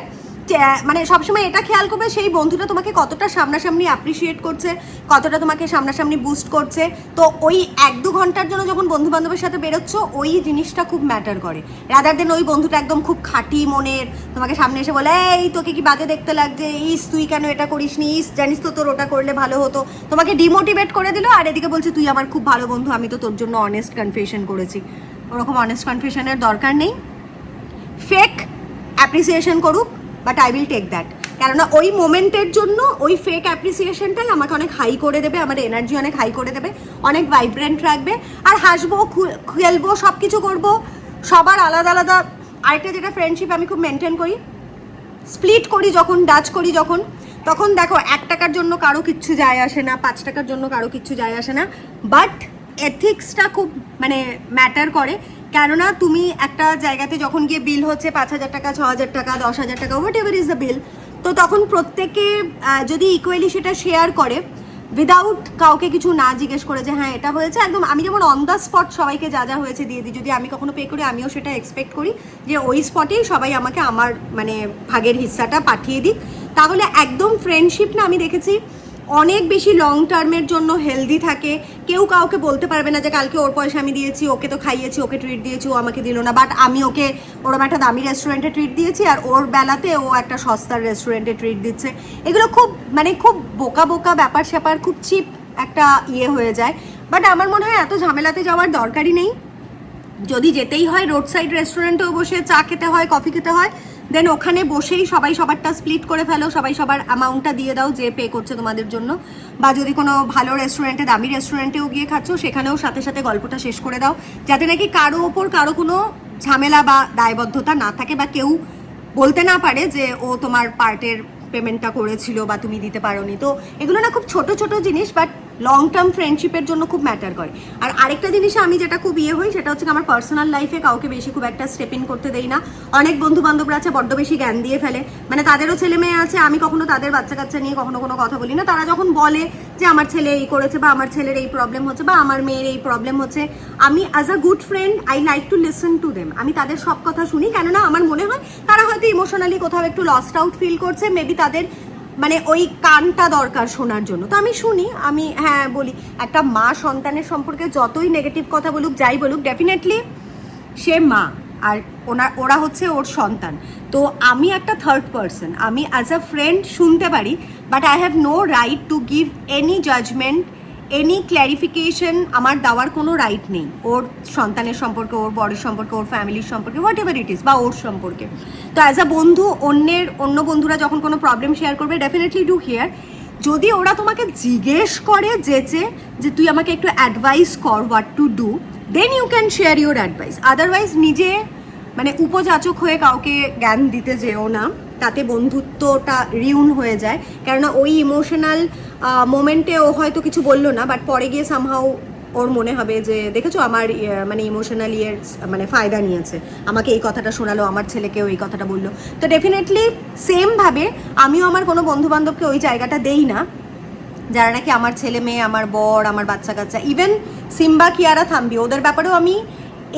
মানে সবসময় এটা খেয়াল করবে সেই বন্ধুটা তোমাকে কতটা সামনাসামনি অ্যাপ্রিসিয়েট করছে, কতটা তোমাকে সামনাসামনি বুস্ট করছে। তো ওই 1-2 ঘন্টার জন্য যখন বন্ধু বান্ধবের সাথে বেরোচ্ছ, ওই জিনিসটা খুব ম্যাটার করে, রাদার দেন ওই বন্ধুটা একদম খুব খাঁটি মনের তোমাকে সামনে এসে বলে, এই তোকে কি বাজে দেখতে লাগছে, ইস তুই কেন এটা করিস নি, ইস জানিস তো তোর ওটা করলে ভালো হতো, তোমাকে ডিমোটিভেট করে দিল। আর এদিকে বলছে তুই আমার খুব ভালো বন্ধু, আমি তো তোর জন্য অনেস্ট কনফেশন করেছি। ওরকম অনেস্ট কনফেশনের দরকার নেই। ফেক অ্যাপ্রিসিয়েশন করুক, but I will take that. কেননা ওই মোমেন্টের জন্য ওই ফেক অ্যাপ্রিসিয়েশনটাই আমাকে অনেক হাই করে দেবে, আমার এনার্জি অনেক হাই করে দেবে, অনেক ভাইব্রেন্ট রাখবে। আর হাসবো, খেলবো, সব কিছু করবো, সবার আলাদা আলাদা। আরেকটা যেটা ফ্রেন্ডশিপ আমি খুব মেনটেন করি, স্প্লিট করি যখন, ডাচ করি যখন, তখন দেখো 1 টাকার জন্য কারো কিচ্ছু যায় আসে না, 5 টাকার জন্য কারো কিচ্ছু যায় আসে না, বাট এথিক্সটা খুব মানে ম্যাটার করে। কেননা তুমি একটা জায়গাতে যখন গিয়ে বিল হচ্ছে 5,000 টাকা, 6,000 টাকা, 10,000 টাকা, হোয়াট এভার ইজ দ্য বিল, তো তখন প্রত্যেকে যদি ইকুয়ালি সেটা শেয়ার করে উইদাউট কাউকে কিছু না জিজ্ঞেস করে যে হ্যাঁ এটা হয়েছে, একদম আমি যেমন অন দ্য স্পট সবাইকে যা যা হয়েছে দিয়ে দিই। যদি আমি কখনো পে করি আমিও সেটা এক্সপেক্ট করি যে ওই স্পটেই সবাই আমাকে আমার মানে ভাগের হিস্সাটা পাঠিয়ে দিক। তাহলে একদম ফ্রেন্ডশিপ না আমি দেখেছি অনেক বেশি লং টার্মের জন্য হেলদি থাকে। কেউ কাউকে বলতে পারবে না যে কালকে ওর পয়সা আমি দিয়েছি, ওকে তো খাইয়েছি, ওকে ট্রিট দিয়েছি, ও আমাকে দিল না, বাট আমি ওকে ওরকম একটা দামি রেস্টুরেন্টে ট্রিট দিয়েছি আর ওর বেলাতে ও একটা সস্তার রেস্টুরেন্টে ট্রিট দিচ্ছে। এগুলো খুব মানে খুব বোকা বোকা ব্যাপার স্যাপার, খুব চিপ একটা হয়ে যায়। বাট আমার মনে হয় এত ঝামেলাতে যাওয়ার দরকারই নেই। যদি যেতেই হয় রোড সাইড রেস্টুরেন্টেও বসে চা খেতে হয়, কফি খেতে হয়, দেন ওখানে বসেই সবাই সবারটা স্প্লিট করে ফেলো, সবাই সবার অ্যামাউন্টটা দিয়ে দাও যে পে করছে তোমাদের জন্য। বা যদি কোনো ভালো রেস্টুরেন্টে, দামি রেস্টুরেন্টেও গিয়ে খাচ্ছ, সেখানেও সাথে সাথে গল্পটা শেষ করে দাও, যাতে নাকি কারো ওপর কারো কোনো ঝামেলা বা দায়বদ্ধতা না থাকে, বা কেউ বলতে না পারে যে ও তোমার পার্টের পেমেন্টটা করেছিল বা তুমি দিতে পারোনি। তো এগুলো না খুব ছোট ছোট জিনিস, বাট লং টার্ম ফ্রেন্ডশিপের জন্য খুব ম্যাটার করে। আর আরেকটা জিনিস আমি যেটা খুব হই সেটা হচ্ছে আমার পার্সোনাল লাইফে কাউকে বেশি খুব একটা স্টেপ ইন করতে দেই না। অনেক বন্ধু বান্ধবরা আছে বড্ড বেশি জ্ঞান দিয়ে ফেলে, মানে তাদেরও ছেলে মেয়ে আছে, আমি কখনো তাদের বাচ্চা কাচ্চা নিয়ে কখনো কোনো কথা বলি না। তারা যখন বলে যে আমার ছেলে এই করেছে বা আমার ছেলের এই প্রবলেম হচ্ছে বা আমার মেয়ের এই প্রবলেম হচ্ছে, আমি as a good friend I like to listen to them. আমি তাদের সব কথা শুনি, কেননা আমার মনে হয় তারা হয়তো ইমোশনালি কোথাও একটু লস্ট আউট ফিল করছে, মেবি তাদের মানে ওই কানটা দরকার শোনার জন্য। তো আমি শুনি, আমি হ্যাঁ বলি। একটা মা সন্তানের সম্পর্কে যতই নেগেটিভ কথা বলুক, যাই বলুক, ডেফিনেটলি সে মা আর ওরা হচ্ছে ওর সন্তান। তো আমি একটা থার্ড পার্সন, আমি অ্যাজ আ ফ্রেন্ড শুনতে পারি, but I have no right to give any judgement, any clarification আমার দেওয়ার কোনো রাইট নেই ওর সন্তানের সম্পর্কে, ওর বড়ের সম্পর্কে, ওর ফ্যামিলির সম্পর্কে, হোয়াট এভার ইট ইস, বা ওর সম্পর্কে। তো অ্যাজ আ বন্ধু অন্য বন্ধুরা যখন কোনো প্রবলেম শেয়ার করবে, ডেফিনেটলি ডু হিয়ার। যদি ওরা তোমাকে জিজ্ঞেস করে যে তুই আমাকে একটু অ্যাডভাইস কর what to do, then you can share your advice. Otherwise নিজে মানে উপযাচক হয়ে কাউকে জ্ঞান দিতে যেও না, তাতে বন্ধুত্বটা রিউন হয়ে যায়। কেননা ওই ইমোশনাল মোমেন্টে ও হয়তো কিছু বললো না, বাট পরে গিয়ে সামহাউ ওর মনে হবে যে দেখেছো আমার মানে ইমোশনাল মানে ফায়দা নিয়েছে, আমাকে এই কথাটা শোনালো, আমার ছেলেকেও এই কথাটা বললো। তো ডেফিনেটলি সেমভাবে আমিও আমার কোনো বন্ধুবান্ধবকে ওই জায়গাটা দেই না যারা নাকি আমার ছেলে মেয়ে, আমার বর, আমার বাচ্চা কাচ্চা, ইভেন সিম্বা, কিয়ারা, থাম্বি, ওদের ব্যাপারেও আমি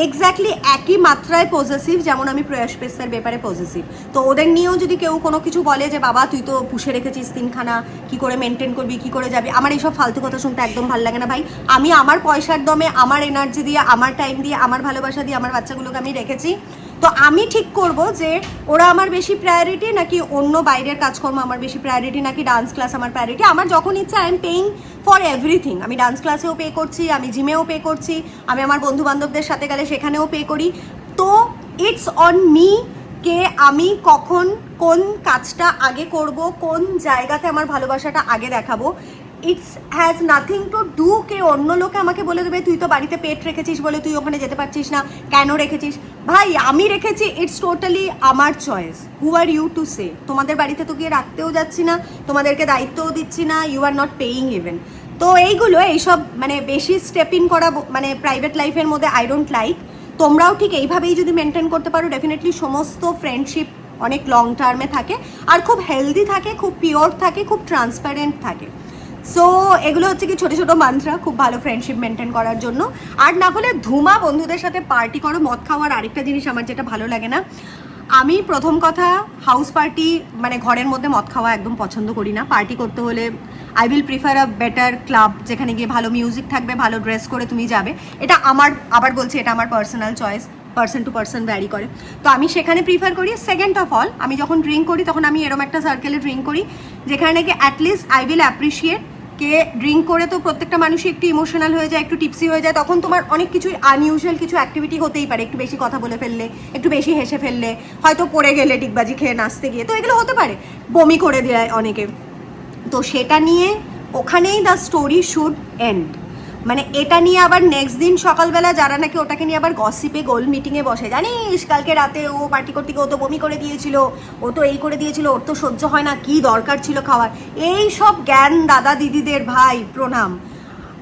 এক্স্যাক্টলি একই মাত্রায় পজেসিভ যেমন আমি প্রয়াস পেসার ব্যাপারে পজেসিভ। তো ওদের নিয়েও যদি কেউ কোনো কিছু বলে যে বাবা তুই তো পুষে রেখেছিস 3খানা, কি করে মেনটেন করবি, কি করে যাবি, আমার এইসব ফালতু কথা শুনতে একদম ভালো লাগে না ভাই। আমি আমার পয়সার দমে, আমার এনার্জি দিয়ে, আমার টাইম দিয়ে, আমার ভালোবাসা দিয়ে আমার বাচ্চাগুলোকে আমি রেখেছি। তো আমি ঠিক করব যে ওরা আমার বেশি প্রায়োরিটি নাকি অন্য বাইরের কাজকর্ম আমার বেশি প্রায়োরিটি নাকি ডান্স ক্লাস আমার প্রায়োরিটি। আমার যখন ইচ্ছা I am paying for everything. আমি ডান্স ক্লাসেও পে করছি, আমি জিমেও পে করছি, আমি আমার বন্ধু বান্ধবদের সাথে গেলে সেখানেও পে করি। তো ইটস অন মি কে আমি কখন কোন কাজটা আগে করব, কোন জায়গাতে আমার ভালোবাসাটা আগে দেখাবো। It's has nothing to do কে অন্য লোকে আমাকে বলে দেবে তুই তো বাড়িতে পেট রেখেছিস বলে তুই ওখানে যেতে পারছিস না, কেন রেখেছিস। ভাই আমি রেখেছি, ইটস টোটালি আমার choice. Who are you to say? তোমাদের বাড়িতে তো গিয়ে রাখতেও যাচ্ছি না, তোমাদেরকে দায়িত্বও দিচ্ছি না, you are not paying even. তো এইসব মানে বেশি স্টেপ ইন করা মানে প্রাইভেট লাইফের মধ্যে আই ডোন্ট লাইক। তোমরাও ঠিক এইভাবেই যদি মেনটেন করতে পারো, ডেফিনেটলি সমস্ত ফ্রেন্ডশিপ অনেক লং টার্মে থাকে আর খুব হেলদি থাকে, খুব পিওর থাকে, খুব ট্রান্সপারেন্ট থাকে। সো এগুলো হচ্ছে কি ছোটো ছোটো মান্ত্রা খুব ভালো ফ্রেন্ডশিপ মেনটেন করার জন্য। আর না হলে ধুমা বন্ধুদের সাথে পার্টি করো, মদ খাওয়ার আরেকটা জিনিস আমার যেটা ভালো লাগে না, আমি প্রথম কথা হাউস পার্টি মানে ঘরের মধ্যে মদ খাওয়া একদম পছন্দ করি না। পার্টি করতে হলে I will prefer a better club, যেখানে গিয়ে ভালো মিউজিক থাকবে, ভালো ড্রেস করে তুমি যাবে। এটা আমার, আবার বলছি, এটা আমার personal choice, person to person vary করে। তো আমি সেখানে প্রিফার করি। সেকেন্ড অফ অল, আমি যখন ড্রিঙ্ক করি তখন আমি এরকম একটা সার্কেলে ড্রিঙ্ক করি যেখানে নাকি at least I will appreciate drink করে তো প্রত্যেকটা মানুষই একটু ইমোশনাল হয়ে যায়, একটু টিপসি হয়ে যায়, তখন তোমার অনেক কিছু আনইউজুয়াল কিছু অ্যাক্টিভিটি হতেই পারে, একটু বেশি কথা বলে ফেললে, একটু বেশি হেসে ফেললে, হয়তো পড়ে গেলে ডিগবাজি খেয়ে নাচতে গিয়ে, তো এগুলো হতে পারে, বমি করে দেয় অনেকে। তো সেটা নিয়ে ওখানেই দ্য স্টোরি শুড এন্ড। মানে এটা নিয়ে আবার নেক্সট দিন সকালবেলা যারা নাকি ওটাকে নিয়ে আবার গসিপে গোল মিটিংয়ে বসে, জানিস কালকে রাতে ও পার্টি করতে গিয়ে ও তো বমি করে দিয়েছিল, ও তো এই করে দিয়েছিল, ওর তো সহ্য হয় না, কি দরকার ছিল খাওয়ার, এই সব জ্ঞান দাদা দিদিদের ভাই প্রণাম।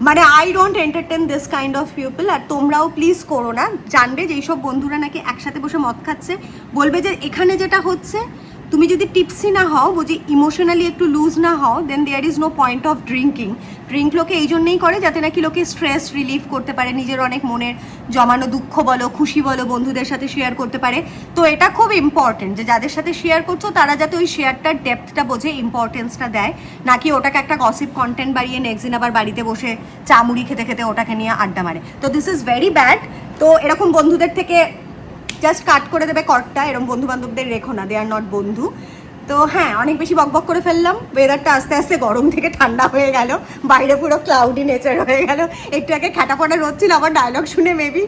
মানে I don't entertain this kind of people. আর তোমরাও প্লিজ করো না। জানবে যে এইসব বন্ধুরা নাকি একসাথে বসে মদ খাচ্ছে, বলবে যে এখানে যেটা হচ্ছে, তুমি যদি টিপসি না হও, বুঝি ইমোশনালি একটু লুজ না হও, then there is no point of drinking. Drink লোকে এই জন্যই করে যাতে নাকি লোকে স্ট্রেস রিলিফ করতে পারে, নিজের অনেক মনের জমানো দুঃখ বলো, খুশি বলো, বন্ধুদের সাথে শেয়ার করতে পারে। তো এটা খুব ইম্পর্টেন্ট যে যাদের সাথে শেয়ার করছো তারা যাতে ওই শেয়ারটার ডেপথটা বোঝে, ইম্পর্টেন্সটা দেয়, নাকি ওটাকে একটা গসিপ কন্টেন্ট বাড়িয়ে নেক্সট দিন আবার বাড়িতে বসে চা মুড়ি খেতে খেতে ওটাকে নিয়ে আড্ডা মারে। তো দিস ইজ ভেরি ব্যাড। তো এরকম বন্ধুদের থেকে জাস্ট কাট করে দেবে কর্ডটা, এরকম বন্ধু বান্ধবদের রেখো না, দে আর নট বন্ধু। তো হ্যাঁ, অনেক বেশি বকবক করে ফেললাম। ওয়েদারটা আস্তে আস্তে গরম থেকে ঠান্ডা হয়ে গেল, বাইরে পুরো ক্লাউডি নেচার হয়ে গেল। একটু আগে খ্যাটাপটা রোদ ছিল, আমার ডায়লগ শুনে মেবি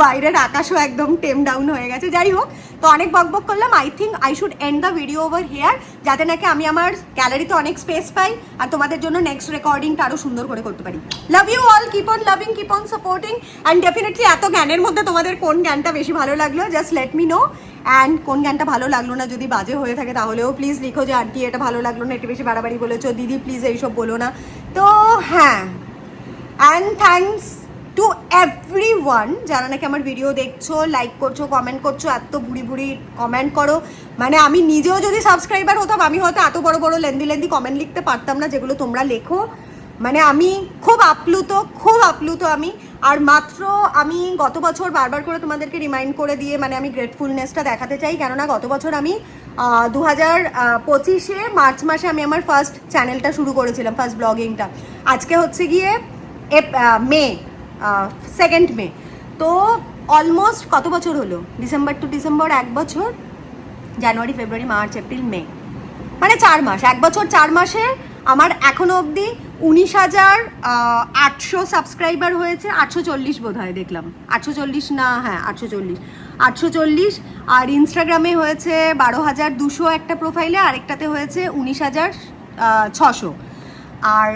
বাইরের আকাশও একদম টেম ডাউন হয়ে গেছে। যাই হোক, তো অনেক বকবক করলাম। I think I should end the video over here, যাতে নাকি আমি আমার গ্যালারিতে অনেক স্পেস পাই আর তোমাদের জন্য নেক্সট রেকর্ডিংটা আরও সুন্দর করে করতে পারি। Love you all, keep on loving, keep on supporting, and definitely এত জ্ঞানের মধ্যে তোমাদের কোন জ্ঞানটা বেশি ভালো লাগলো just let me know. And কোন গানটা ভালো লাগলো না, যদি বাজে হয়ে থাকে তাহলেও প্লিজ লিখো যে আন্টি এটা ভালো লাগলো না, একটু বেশি বাড়াবাড়ি বলেছো, দিদি প্লিজ এইসব বলো না। তো হ্যাঁ, and thanks to every one যারা নাকি আমার ভিডিও দেখছো, লাইক করছো, কমেন্ট করছো, এত বুড়ি বুড়ি কমেন্ট করো। মানে আমি নিজেও যদি সাবস্ক্রাইবার হতাম, আমি হয়তো এত বড় বড় লেন্দি কমেন্ট লিখতে পারতাম না যেগুলো তোমরা লেখো। মানে আমি খুব আপ্লুত আমি। আর মাত্র আমি গত বছর বারবার করে তোমাদেরকে রিমাইন্ড করে দিয়ে মানে আমি গ্রেটফুলনেসটা দেখাতে চাই, কেননা গত বছর আমি 2025 মার্চ মাসে আমি আমার ফার্স্ট চ্যানেলটা শুরু করেছিলাম, ফার্স্ট ব্লগিংটা। আজকে হচ্ছে গিয়ে মে 2nd মে। তো অলমোস্ট কত বছর হলো, ডিসেম্বর টু ডিসেম্বর 1 বছর, জানুয়ারি ফেব্রুয়ারি মার্চ এপ্রিল মে, মানে 4 মাস, 1 বছর 4 মাসে আমার এখনো অবধি 19,800 সাবস্ক্রাইবার হয়েছে। 840 বোধ হয় দেখলাম, 840 না, হ্যাঁ 840। আর ইনস্টাগ্রামে হয়েছে 12,200 একটা প্রোফাইলে, আরেকটাতে হয়েছে 19,600, আর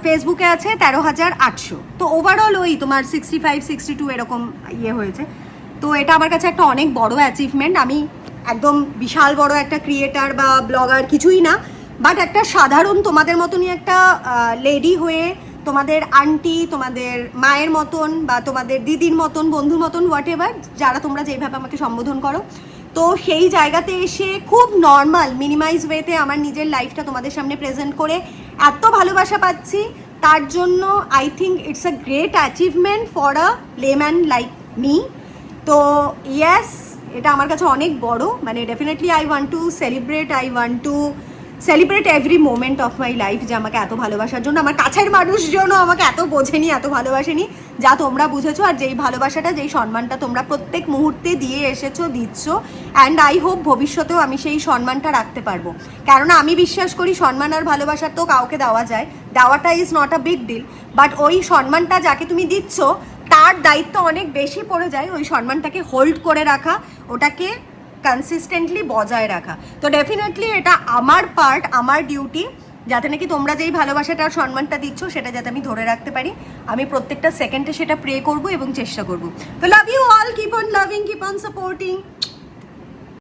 ফেসবুকে আছে 13,800। তো ওভারঅল ওই তোমার 65-62 এরকম ইয়ে হয়েছে। তো এটা আমার কাছে একটা অনেক বড় অ্যাচিভমেন্ট। আমি একদম বিশাল বড় একটা ক্রিয়েটার বা ব্লগার কিছুই না, বাট একটা সাধারণ তোমাদের মতনই একটা লেডি হয়ে, তোমাদের আন্টি, তোমাদের মায়ের মতন বা তোমাদের দিদির মতন, বন্ধুর মতন, হোয়াট এভার, যারা তোমরা যেভাবে আমাকে সম্বোধন করো, তো সেই জায়গাতে এসে খুব নর্মাল মিনিমাইজ ওয়েতে আমার নিজের লাইফটা তোমাদের সামনে প্রেজেন্ট করে এত ভালোবাসা পাচ্ছি, তার জন্য I think it's a great achievement for a layman like me. তো ইয়েস, এটা আমার কাছে অনেক বড়। মানে definitely I want to celebrate every moment of my life, যে আমাকে এত ভালোবাসার জন্য আমার কাছের মানুষজনও আমাকে এত বোঝেনি, এত ভালোবাসেনি যা তোমরা বুঝেছো। আর যেই ভালোবাসাটা, যেই সম্মানটা তোমরা প্রত্যেক মুহূর্তে দিয়ে এসেছো, দিচ্ছ, অ্যান্ড আই হোপ ভবিষ্যতেও আমি সেই সম্মানটা রাখতে পারবো। কেননা আমি বিশ্বাস করি সম্মান আর ভালোবাসা তো কাউকে দেওয়া যায়, দেওয়াটা is not a big deal, but ওই সম্মানটা যাকে তুমি দিচ্ছ তার দায়িত্ব অনেক বেশি পড়ে যায় ওই সম্মানটাকে হোল্ড করে রাখা, ওটাকে কনসিস্টেন্টলি বজায় রাখা। তো ডেফিনেটলি এটা আমার পার্ট, আমার ডিউটি, যাতে নাকি তোমরা যেই ভালোবাসাটা আর সম্মানটা দিচ্ছ সেটা যাতে আমি ধরে রাখতে পারি। আমি প্রত্যেকটা সেকেন্ডে সেটা প্রে করবো এবং চেষ্টা করবো। তো love you all, keep on loving, keep on supporting.